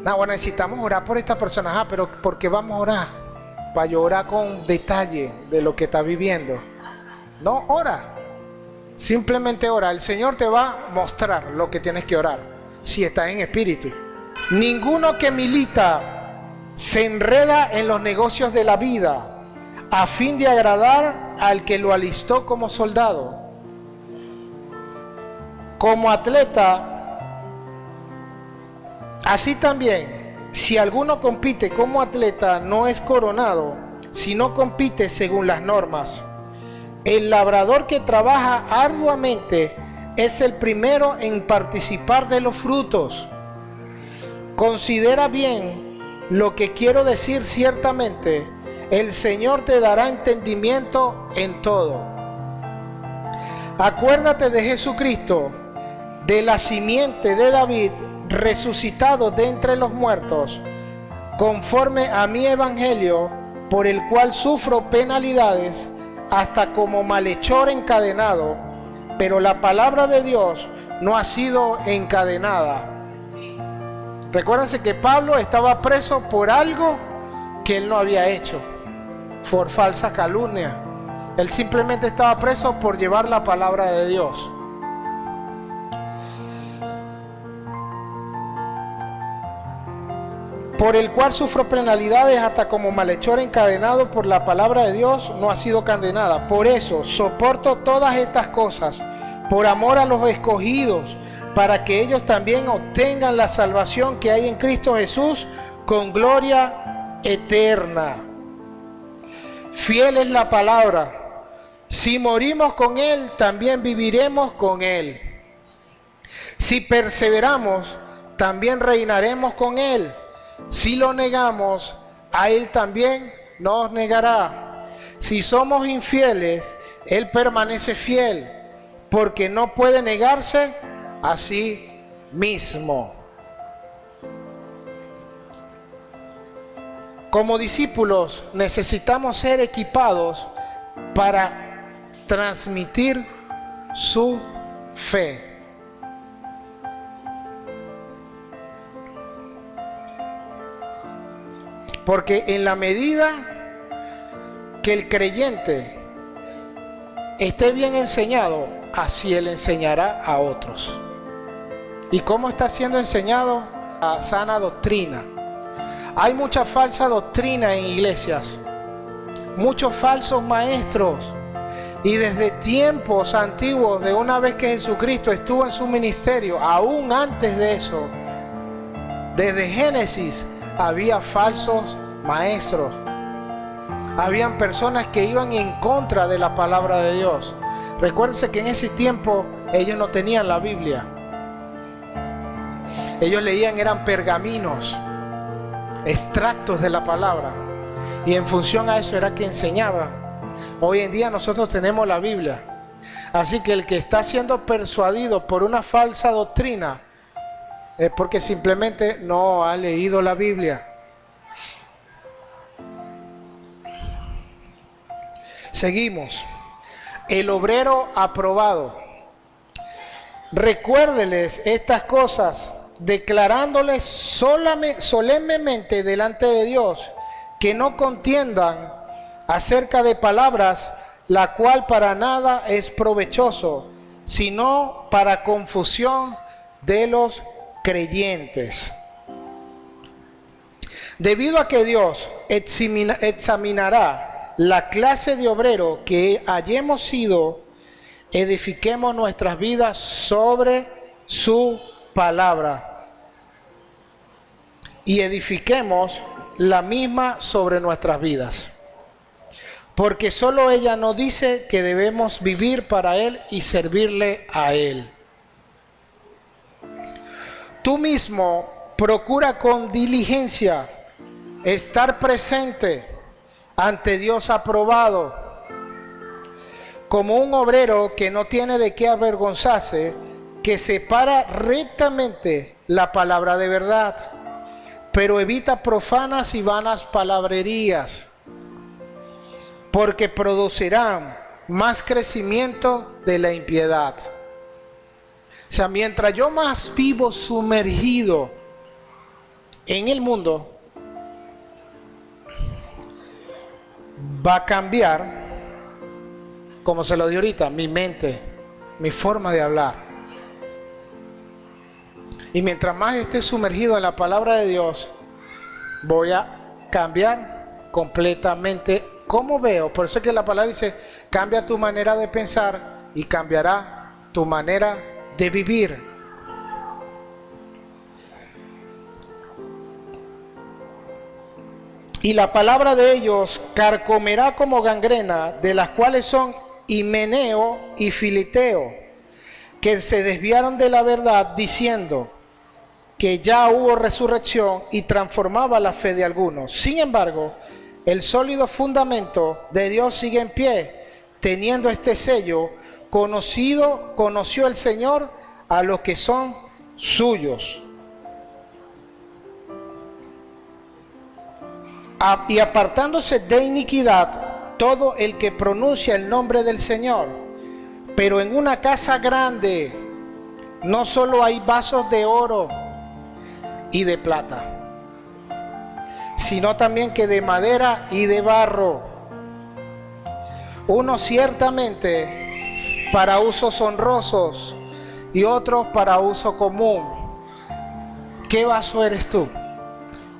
Bueno, necesitamos orar por esta persona. Pero ¿por qué vamos a orar? Para yo orar con detalle de lo que está viviendo. No, ora. Simplemente ora. El Señor te va a mostrar lo que tienes que orar, si estás en espíritu. Ninguno que milita se enreda en los negocios de la vida a fin de agradar al que lo alistó como soldado. Como atleta, así también, si alguno compite como atleta, no es coronado, sino compite según las normas. El labrador que trabaja arduamente es el primero en participar de los frutos. Considera bien lo que quiero decir. Ciertamente, el Señor te dará entendimiento en todo. Acuérdate de Jesucristo, de la simiente de David, resucitado de entre los muertos, conforme a mi evangelio, por el cual sufro penalidades, hasta como malhechor encadenado, pero la palabra de Dios no ha sido encadenada. Recuérdense que Pablo estaba preso por algo que él no había hecho, por falsa calumnia. Él simplemente estaba preso por llevar la palabra de Dios. por el cual sufro penalidades hasta como malhechor encadenado por la palabra de Dios, no ha sido condenada. Por eso soporto todas estas cosas, por amor a los escogidos, para que ellos también obtengan la salvación que hay en Cristo Jesús con gloria eterna. Fiel es la palabra. Si morimos con Él, también viviremos con Él. Si perseveramos, también reinaremos con Él. Si lo negamos, a Él también nos negará. Si somos infieles, Él permanece fiel, porque no puede negarse a sí mismo. Como discípulos necesitamos ser equipados para transmitir su fe. Porque en la medida que el creyente esté bien enseñado, así él enseñará a otros. ¿Y cómo está siendo enseñado? A sana doctrina. Hay mucha falsa doctrina en iglesias, muchos falsos maestros. Y desde tiempos antiguos, de una vez que Jesucristo estuvo en su ministerio, aún antes de eso, desde Génesis, había falsos maestros. Habían personas que iban en contra de la palabra de Dios. Recuérdense que en ese tiempo ellos no tenían la Biblia. Ellos leían, eran pergaminos, extractos de la palabra. Y en función a eso era que enseñaban. Hoy en día nosotros tenemos la Biblia. Así que el que está siendo persuadido por una falsa doctrina es porque simplemente no ha leído la Biblia. Seguimos. El obrero aprobado. Recuérdeles estas cosas, declarándoles solemnemente delante de Dios que no contiendan acerca de palabras, la cual para nada es provechoso, sino para confusión de los creyentes. Debido a que Dios examinará la clase de obrero que hayamos sido, edifiquemos nuestras vidas sobre su palabra y edifiquemos la misma sobre nuestras vidas. Porque solo ella nos dice que debemos vivir para Él y servirle a Él. Tú mismo procura con diligencia estar presente ante Dios aprobado, como un obrero que no tiene de qué avergonzarse, que separa rectamente la palabra de verdad, pero evita profanas y vanas palabrerías, porque producirán más crecimiento de la impiedad. O sea, mientras yo más vivo sumergido en el mundo, va a cambiar, como se lo di ahorita, mi mente, mi forma de hablar. Y mientras más esté sumergido en la palabra de Dios, voy a cambiar completamente cómo veo. Por eso es que la palabra dice, cambia tu manera de pensar y cambiará tu manera de vivir. Y la palabra de ellos carcomerá como gangrena, de las cuales son Himeneo y Fileteo, que se desviaron de la verdad diciendo que ya hubo resurrección, y transformaba la fe de algunos. Sin embargo, el sólido fundamento de Dios sigue en pie, teniendo este sello: conoció el Señor a los que son suyos. Y apartándose de iniquidad todo el que pronuncia el nombre del Señor. Pero en una casa grande no solo hay vasos de oro y de plata, sino también que de madera y de barro, unos ciertamente para usos honrosos y otros para uso común. ¿Qué vaso eres tú?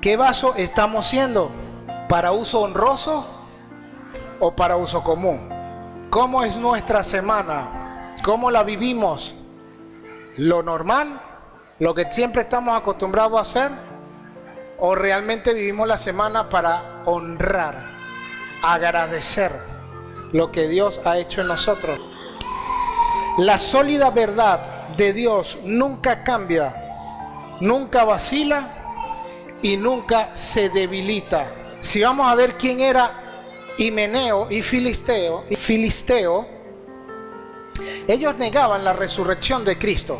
¿Qué vaso estamos siendo? ¿Para uso honroso o para uso común? ¿Cómo es nuestra semana? ¿Cómo la vivimos? ¿Lo normal? ¿Lo que siempre estamos acostumbrados a hacer? ¿O realmente vivimos la semana para honrar, agradecer lo que Dios ha hecho en nosotros? La sólida verdad de Dios nunca cambia, nunca vacila y nunca se debilita. Si vamos a ver quién era Himeneo y Filisteo, ellos negaban la resurrección de Cristo,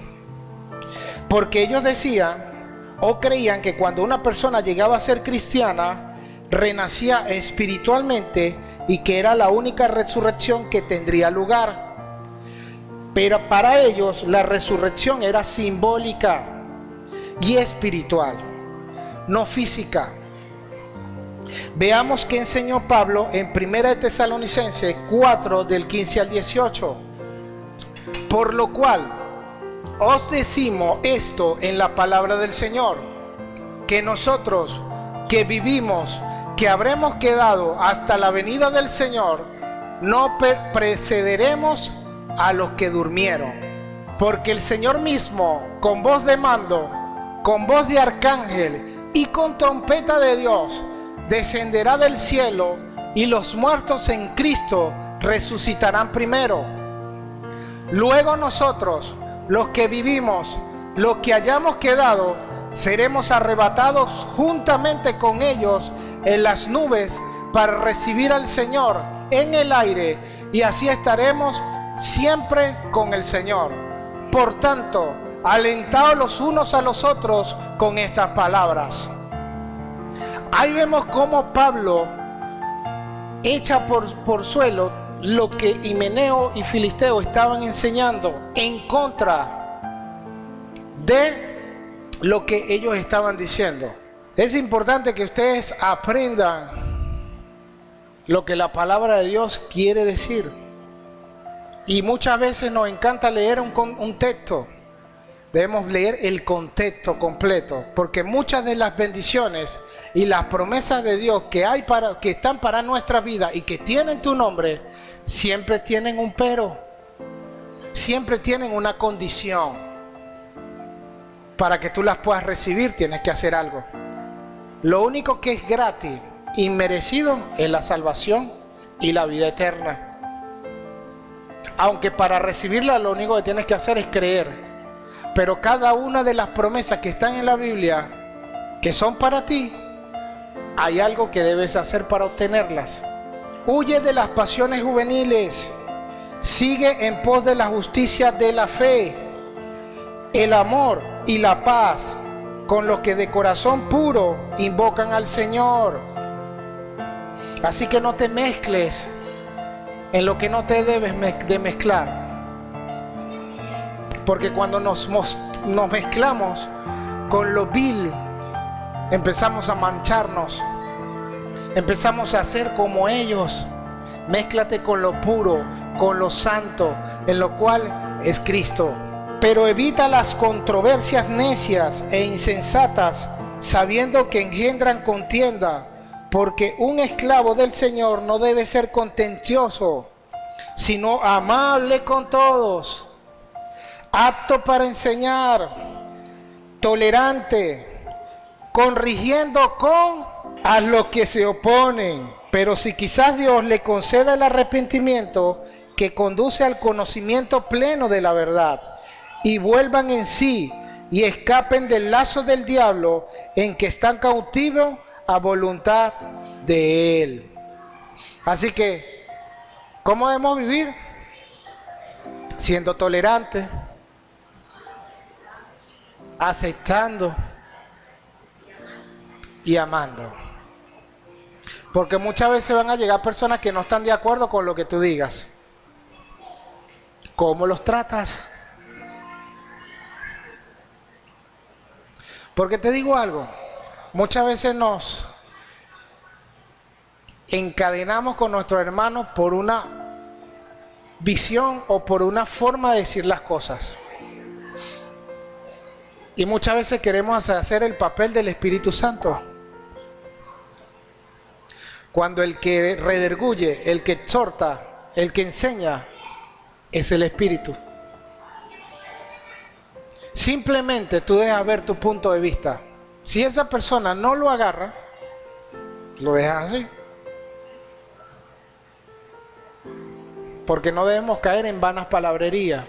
porque ellos decían o creían que cuando una persona llegaba a ser cristiana, renacía espiritualmente y que era la única resurrección que tendría lugar. Pero para ellos la resurrección era simbólica y espiritual, no física. Veamos qué enseñó Pablo en 1 de Tesalonicenses 4 del 15 al 18. Por lo cual os decimos esto en la palabra del Señor, que nosotros que vivimos, que habremos quedado hasta la venida del Señor, no precederemos a los que durmieron. Porque el Señor mismo, con voz de mando, con voz de arcángel y con trompeta de Dios, descenderá del cielo, y los muertos en Cristo resucitarán primero. Luego nosotros, los que vivimos, los que hayamos quedado, seremos arrebatados juntamente con ellos en las nubes para recibir al Señor en el aire, y así estaremos siempre con el Señor. Por tanto, alentaos los unos a los otros con estas palabras. Ahí vemos cómo Pablo echa por suelo lo que Himeneo y Filisteo estaban enseñando en contra de lo que ellos estaban diciendo. Es importante que ustedes aprendan lo que la palabra de Dios quiere decir. Y muchas veces nos encanta leer un texto. Debemos leer el contexto completo, porque muchas de las bendiciones y las promesas de Dios que están para nuestra vida y que tienen tu nombre, siempre tienen un pero, siempre tienen una condición. Para que tú las puedas recibir, tienes que hacer algo. Lo único que es gratis, inmerecido, es la salvación y la vida eterna. Aunque para recibirla lo único que tienes que hacer es creer. Pero cada una de las promesas que están en la Biblia, que son para ti, hay algo que debes hacer para obtenerlas. Huye de las pasiones juveniles, sigue en pos de la justicia de la fe, el amor y la paz, con los que de corazón puro invocan al Señor. Así que no te mezcles en lo que no te debes de mezclar. Porque cuando nos mezclamos con lo vil, empezamos a mancharnos, empezamos a ser como ellos. Mézclate con lo puro, con lo santo, en lo cual es Cristo. Pero evita las controversias necias e insensatas, sabiendo que engendran contienda, porque un esclavo del Señor no debe ser contencioso, sino amable con todos, apto para enseñar, tolerante, corrigiendo a los que se oponen. Pero si quizás Dios le conceda el arrepentimiento que conduce al conocimiento pleno de la verdad, y vuelvan en sí y escapen del lazo del diablo en que están cautivos a voluntad de él. Así que, ¿cómo debemos vivir? Siendo tolerantes, aceptando y amando. Porque muchas veces van a llegar personas que no están de acuerdo con lo que tú digas. ¿Cómo los tratas? Porque te digo algo, muchas veces nos encadenamos con nuestros hermanos por una visión o por una forma de decir las cosas. Y muchas veces queremos hacer el papel del Espíritu Santo. Cuando el que redarguye, el que exhorta, el que enseña, es el Espíritu. Simplemente tú dejas ver tu punto de vista. Si esa persona no lo agarra, lo dejas así. Porque no debemos caer en vanas palabrerías.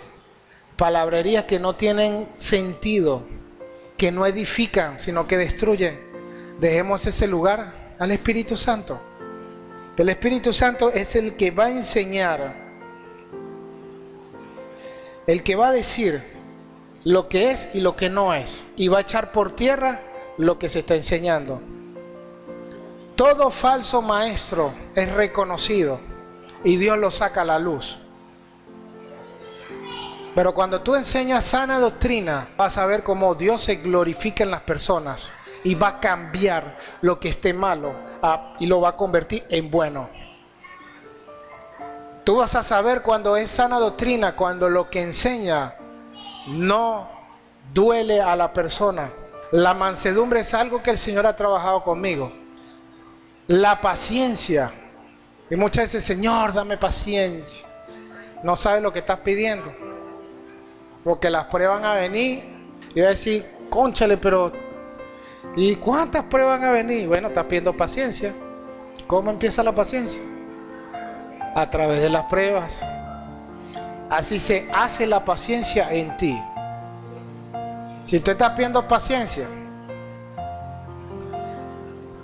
Palabrerías que no tienen sentido, que no edifican, sino que destruyen. Dejemos ese lugar al Espíritu Santo. El Espíritu Santo es el que va a enseñar, el que va a decir lo que es y lo que no es, y va a echar por tierra lo que se está enseñando. Todo falso maestro es reconocido y Dios lo saca a la luz. Pero cuando tú enseñas sana doctrina, vas a ver cómo Dios se glorifica en las personas y va a cambiar lo que esté malo y lo va a convertir en bueno. Tú vas a saber cuando es sana doctrina, cuando lo que enseña no duele a la persona. La mansedumbre es algo que el Señor ha trabajado conmigo. La paciencia. Y muchas veces, Señor, dame paciencia. No sabes lo que estás pidiendo. Porque las pruebas van a venir y va a decir, cónchale, pero ¿y cuántas pruebas van a venir? Bueno, estás pidiendo paciencia. ¿Cómo empieza la paciencia? A través de las pruebas. Así se hace la paciencia en ti. Si tú estás pidiendo paciencia,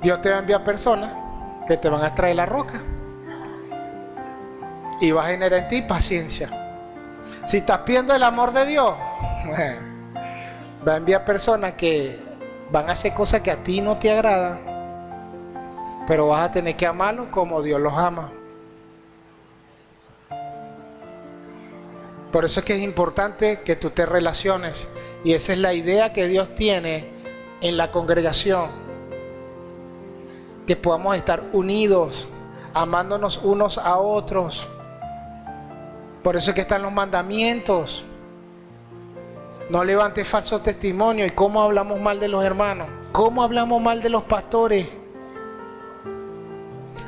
Dios te va a enviar personas que te van a extraer la roca y va a generar en ti paciencia. Si estás pidiendo el amor de Dios, va a enviar personas que van a hacer cosas que a ti no te agradan, pero vas a tener que amarlos como Dios los ama. Por eso es que es importante que tú te relaciones, y esa es la idea que Dios tiene en la congregación, que podamos estar unidos, amándonos unos a otros. Por eso es que están los mandamientos. No levantes falsos testimonios. ¿Y cómo hablamos mal de los hermanos? ¿Cómo hablamos mal de los pastores?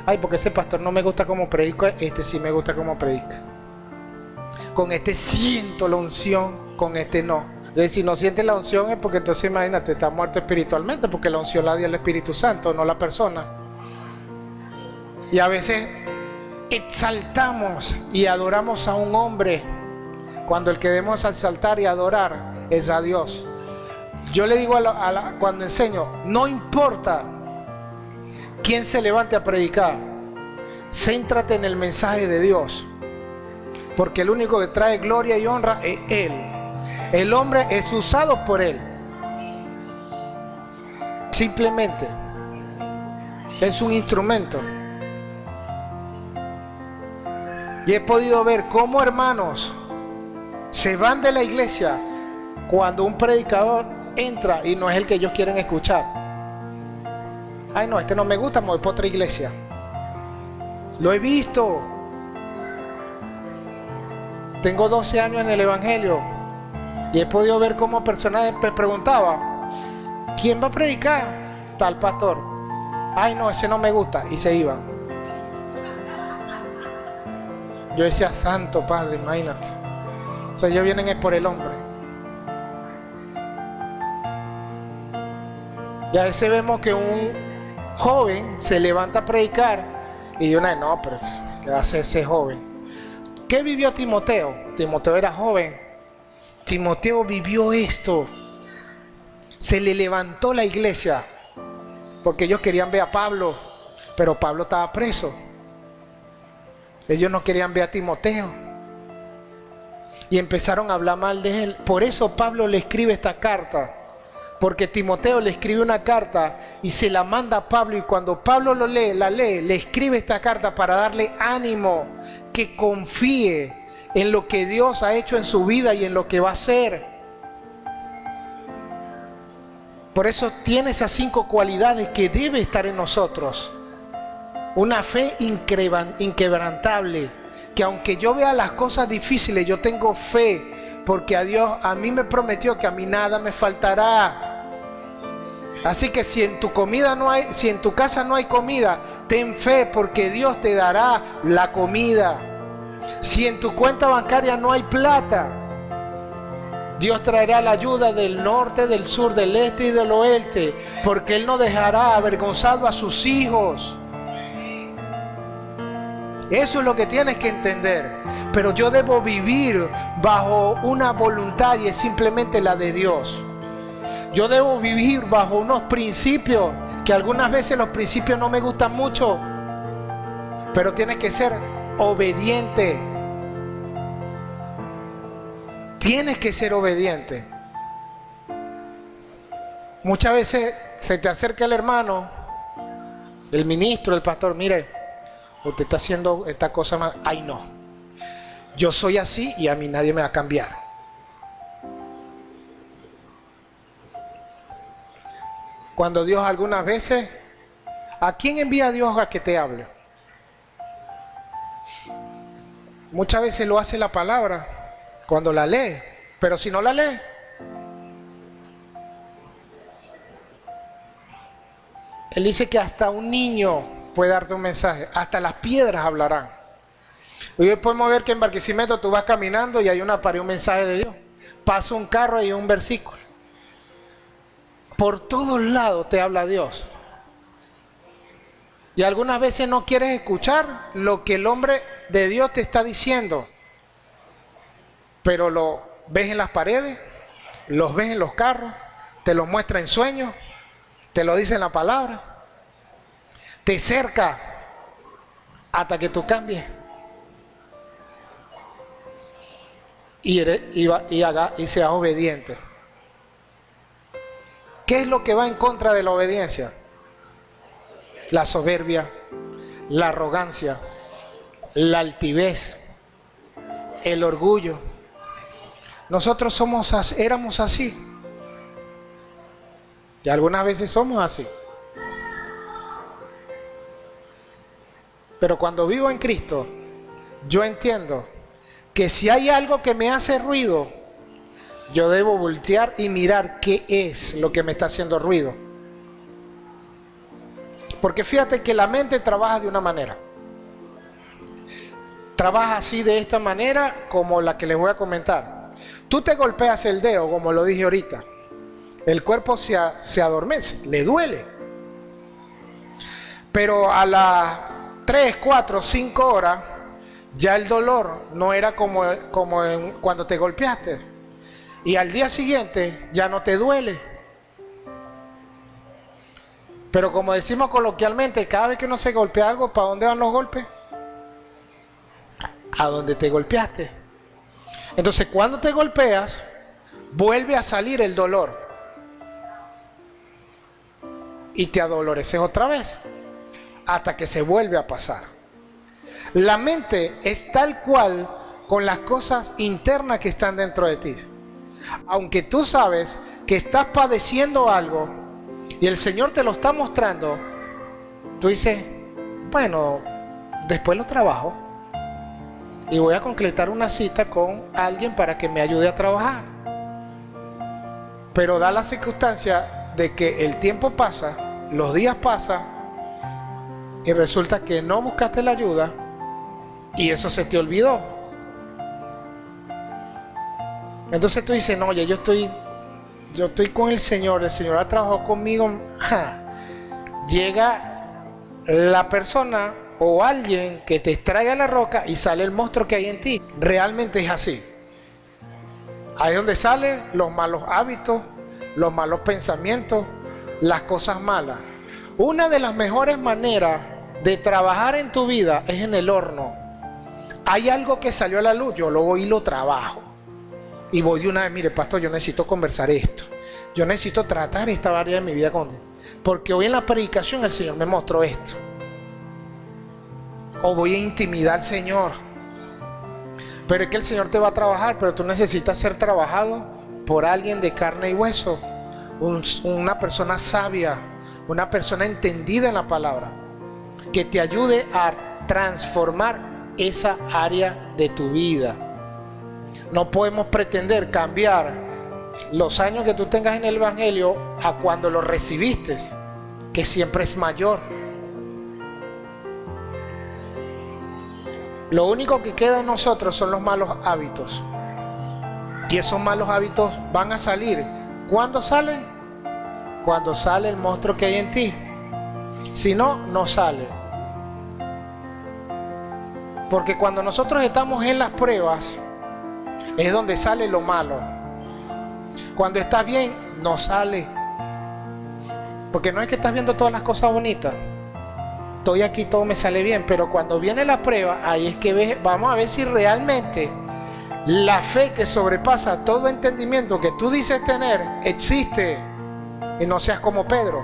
Ay, porque ese pastor no me gusta como predica, este sí me gusta como predica. Con este siento la unción, con este no. Entonces, si no sientes la unción es porque entonces imagínate, está muerto espiritualmente, porque la unción la dio el Espíritu Santo, no la persona. Y a veces exaltamos y adoramos a un hombre, cuando el que debemos exaltar y adorar es a Dios. Yo le digo cuando enseño, no importa quién se levante a predicar, céntrate en el mensaje de Dios, porque el único que trae gloria y honra es Él. El hombre es usado por Él, simplemente es un instrumento. Y he podido ver cómo hermanos se van de la iglesia cuando un predicador entra y no es el que ellos quieren escuchar. Ay, no, este no me gusta, me voy para otra iglesia. Lo he visto. Tengo 12 años en el Evangelio y he podido ver cómo personas me preguntaban, ¿quién va a predicar? Tal pastor. Ay, no, ese no me gusta, y se iban. Yo decía, santo Padre, imagínate. O sea, ellos vienen es por el hombre. Y a veces vemos que un joven se levanta a predicar y de una vez, no, pero ¿qué va a hacer ese joven? ¿Qué vivió Timoteo? Timoteo era joven. Timoteo vivió esto. Se le levantó la iglesia porque ellos querían ver a Pablo, pero Pablo estaba preso. Ellos no querían ver a Timoteo y empezaron a hablar mal de él. Por eso Pablo le escribe esta carta, porque Timoteo le escribe una carta y se la manda a Pablo, y cuando Pablo la lee, le escribe esta carta para darle ánimo, que confíe en lo que Dios ha hecho en su vida y en lo que va a hacer. Por eso tiene esas 5 cualidades que debe estar en nosotros. Una fe inquebrantable, que aunque yo vea las cosas difíciles, yo tengo fe, porque a mí me prometió que a mí nada me faltará. Así que si en tu casa no hay comida, Ten fe porque Dios te dará la comida. Si en tu cuenta bancaria no hay plata, Dios traerá la ayuda del norte, del sur, del este y del oeste, porque Él no dejará avergonzado a sus hijos. Eso es lo que tienes que entender. Pero yo debo vivir bajo una voluntad y es simplemente la de Dios. Yo debo vivir bajo unos principios, que algunas veces los principios no me gustan mucho, pero tienes que ser obediente. Tienes que ser obediente. Muchas veces se te acerca el hermano, el ministro, el pastor, mire, usted está haciendo esta cosa mal. Ay, no, yo soy así y a mí nadie me va a cambiar. Cuando Dios algunas veces, ¿a quién envía Dios a que te hable? Muchas veces lo hace la palabra cuando la lee, pero si no la lee, Él dice que hasta un niño puede darte un mensaje, hasta las piedras hablarán. Hoy podemos ver que en Barquisimeto tú vas caminando y hay una pared, un mensaje de Dios. Pasa un carro y un versículo. Por todos lados te habla Dios. Y algunas veces no quieres escuchar lo que el hombre de Dios te está diciendo, pero lo ves en las paredes, los ves en los carros, te lo muestra en sueños, te lo dice en la palabra, te cerca hasta que tú cambies y seas obediente. ¿Qué es lo que va en contra de la obediencia? La soberbia, la arrogancia, la altivez, el orgullo. Nosotros éramos así. Y algunas veces somos así. Pero cuando vivo en Cristo, yo entiendo que si hay algo que me hace ruido, yo debo voltear y mirar qué es lo que me está haciendo ruido. Porque fíjate que la mente trabaja de una manera. Trabaja así, de esta manera, como la que les voy a comentar. Tú te golpeas el dedo, como lo dije ahorita. El cuerpo se adormece, le duele. Pero a las 3, 4, 5 horas, ya el dolor no era como cuando te golpeaste. Y al día siguiente ya no te duele. Pero como decimos coloquialmente, cada vez que uno se golpea algo, ¿para dónde van los golpes? A donde te golpeaste. Entonces, cuando te golpeas, vuelve a salir el dolor. Y te adoloreces otra vez, hasta que se vuelve a pasar. La mente es tal cual con las cosas internas que están dentro de ti. Aunque tú sabes que estás padeciendo algo y el Señor te lo está mostrando, tú dices, bueno, después lo trabajo y voy a concretar una cita con alguien para que me ayude a trabajar. Pero da la circunstancia de que el tiempo pasa, los días pasan y resulta que no buscaste la ayuda y eso se te olvidó. Entonces tú dices, no, oye, yo estoy con el Señor ha trabajado conmigo. Llega la persona o alguien que te extraiga la roca y sale el monstruo que hay en ti. Realmente es así. Ahí es donde salen los malos hábitos, los malos pensamientos, las cosas malas. Una de las mejores maneras de trabajar en tu vida es en el horno. Hay algo que salió a la luz, yo lo voy y lo trabajo. Y voy de una vez, mire, pastor, yo necesito conversar esto. Yo necesito tratar esta área de mi vida con Dios. Porque hoy en la predicación el Señor me mostró esto. O voy a intimidar al Señor. Pero es que el Señor te va a trabajar, pero tú necesitas ser trabajado por alguien de carne y hueso. Una persona sabia, una persona entendida en la palabra, que te ayude a transformar esa área de tu vida. No podemos pretender cambiar los años que tú tengas en el Evangelio a cuando lo recibiste, que siempre es mayor. Lo único que queda en nosotros son los malos hábitos. Y esos malos hábitos van a salir. ¿Cuándo salen? Cuando sale el monstruo que hay en ti. Si no, no sale. Porque cuando nosotros estamos en las pruebas, es donde sale lo malo. Cuando estás bien, no sale. Porque no es que estás viendo todas las cosas bonitas. Estoy aquí, todo me sale bien. Pero cuando viene la prueba, ahí es que vamos a ver si realmente la fe que sobrepasa todo entendimiento que tú dices tener, existe. Y no seas como Pedro.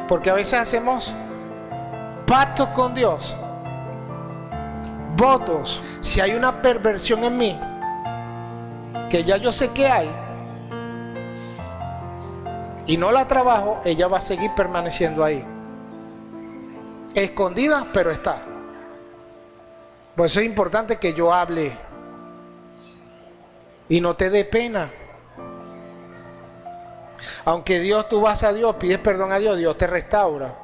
Porque a veces hacemos pactos con Dios, votos. Si hay una perversión en mí, que ya yo sé que hay, y no la trabajo, ella va a seguir permaneciendo ahí. Escondida, pero está. Por eso es importante que yo hable y no te dé pena. Aunque Dios, tú vas a Dios, pides perdón a Dios, Dios te restaura.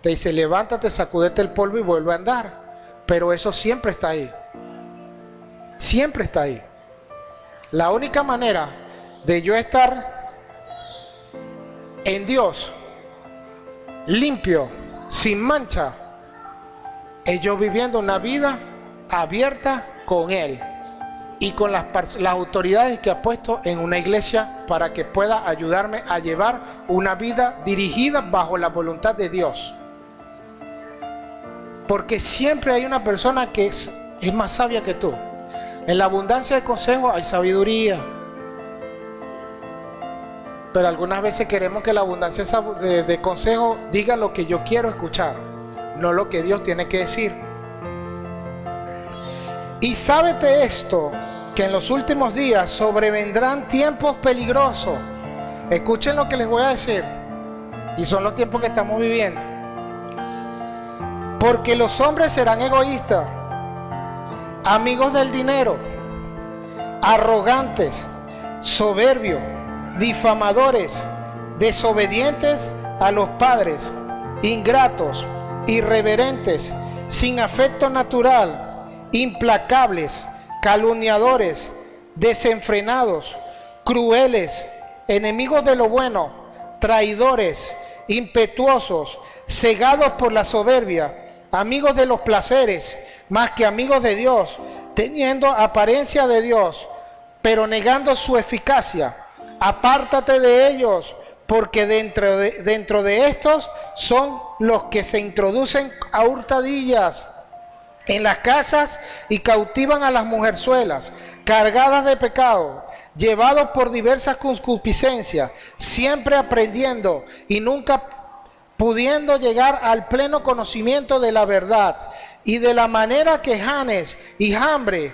Te dice, levántate, sacúdete el polvo y vuelve a andar. Pero eso siempre está ahí. Siempre está ahí. La única manera de yo estar en Dios, limpio, sin mancha, es yo viviendo una vida abierta con Él y con las autoridades que ha puesto en una iglesia para que pueda ayudarme a llevar una vida dirigida bajo la voluntad de Dios. Porque siempre hay una persona que es más sabia que tú. En la abundancia de consejos hay sabiduría. Pero algunas veces queremos que la abundancia de consejos diga lo que yo quiero escuchar, no lo que Dios tiene que decir. Y sábete esto, que en los últimos días sobrevendrán tiempos peligrosos. Escuchen lo que les voy a decir. Y son los tiempos que estamos viviendo. Porque los hombres serán egoístas, amigos del dinero, arrogantes, soberbios, difamadores, desobedientes a los padres, ingratos, irreverentes, sin afecto natural, implacables, calumniadores, desenfrenados, crueles, enemigos de lo bueno, traidores, impetuosos, cegados por la soberbia, amigos de los placeres, más que amigos de Dios, teniendo apariencia de Dios, pero negando su eficacia. Apártate de ellos, porque dentro de estos son los que se introducen a hurtadillas en las casas y cautivan a las mujerzuelas, cargadas de pecado, llevados por diversas concupiscencias, siempre aprendiendo y nunca pudiendo llegar al pleno conocimiento de la verdad. Y de la manera que Janes y Jambres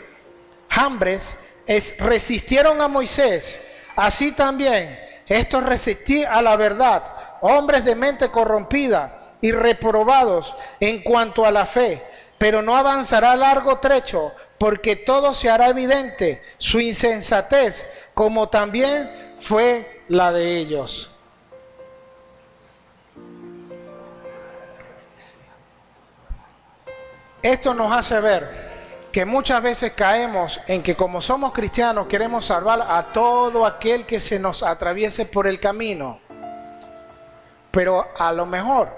resistieron a Moisés, así también estos resistí a la verdad, hombres de mente corrompida y reprobados en cuanto a la fe, pero no avanzará largo trecho, porque todo se hará evidente, su insensatez, como también fue la de ellos. Esto nos hace ver que muchas veces caemos en que como somos cristianos queremos salvar a todo aquel que se nos atraviese por el camino. Pero a lo mejor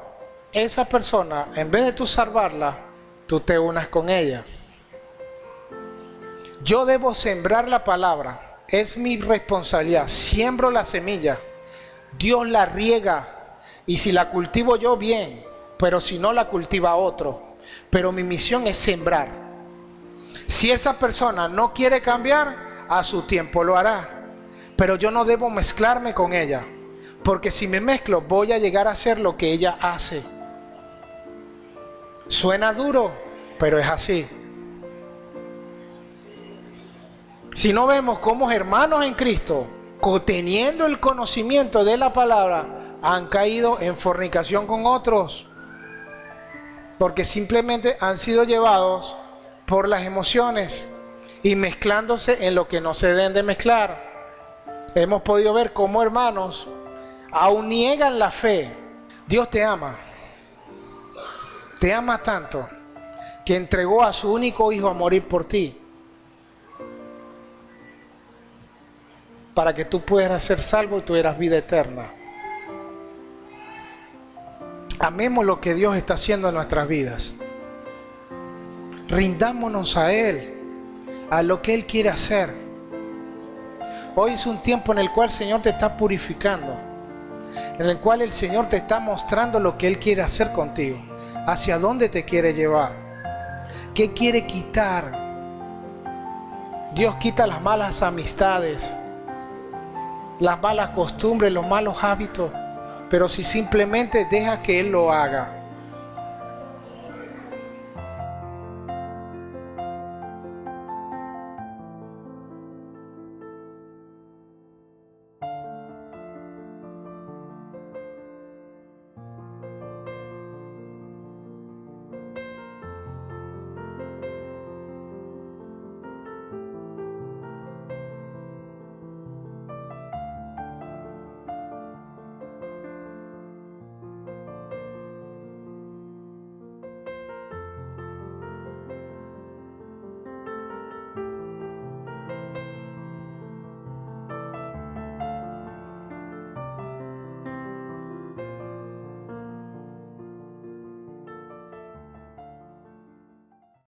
esa persona, en vez de tú salvarla, tú te unas con ella. Yo debo sembrar la palabra, es mi responsabilidad. Siembro la semilla, Dios la riega, y si la cultivo yo, bien, pero si no, la cultiva otro. Pero mi misión es sembrar. Si esa persona no quiere cambiar, a su tiempo lo hará. Pero yo no debo mezclarme con ella, porque si me mezclo voy a llegar a hacer lo que ella hace. Suena duro, pero es así. Si no vemos cómo hermanos en Cristo, teniendo el conocimiento de la palabra, han caído en fornicación con otros, porque simplemente han sido llevados por las emociones y mezclándose en lo que no se deben de mezclar. Hemos podido ver cómo hermanos aún niegan la fe. Dios te ama. te ama tanto que entregó a su único hijo a morir por ti, para que tú puedas ser salvo y tuvieras vida eterna. Amemos lo que Dios está haciendo en nuestras vidas. Rindámonos a Él, a lo que Él quiere hacer. Hoy es un tiempo en el cual el Señor te está purificando, en el cual el Señor te está mostrando lo que Él quiere hacer contigo, hacia dónde te quiere llevar, qué quiere quitar. Dios quita las malas amistades, las malas costumbres, los malos hábitos, pero si simplemente deja que Él lo haga.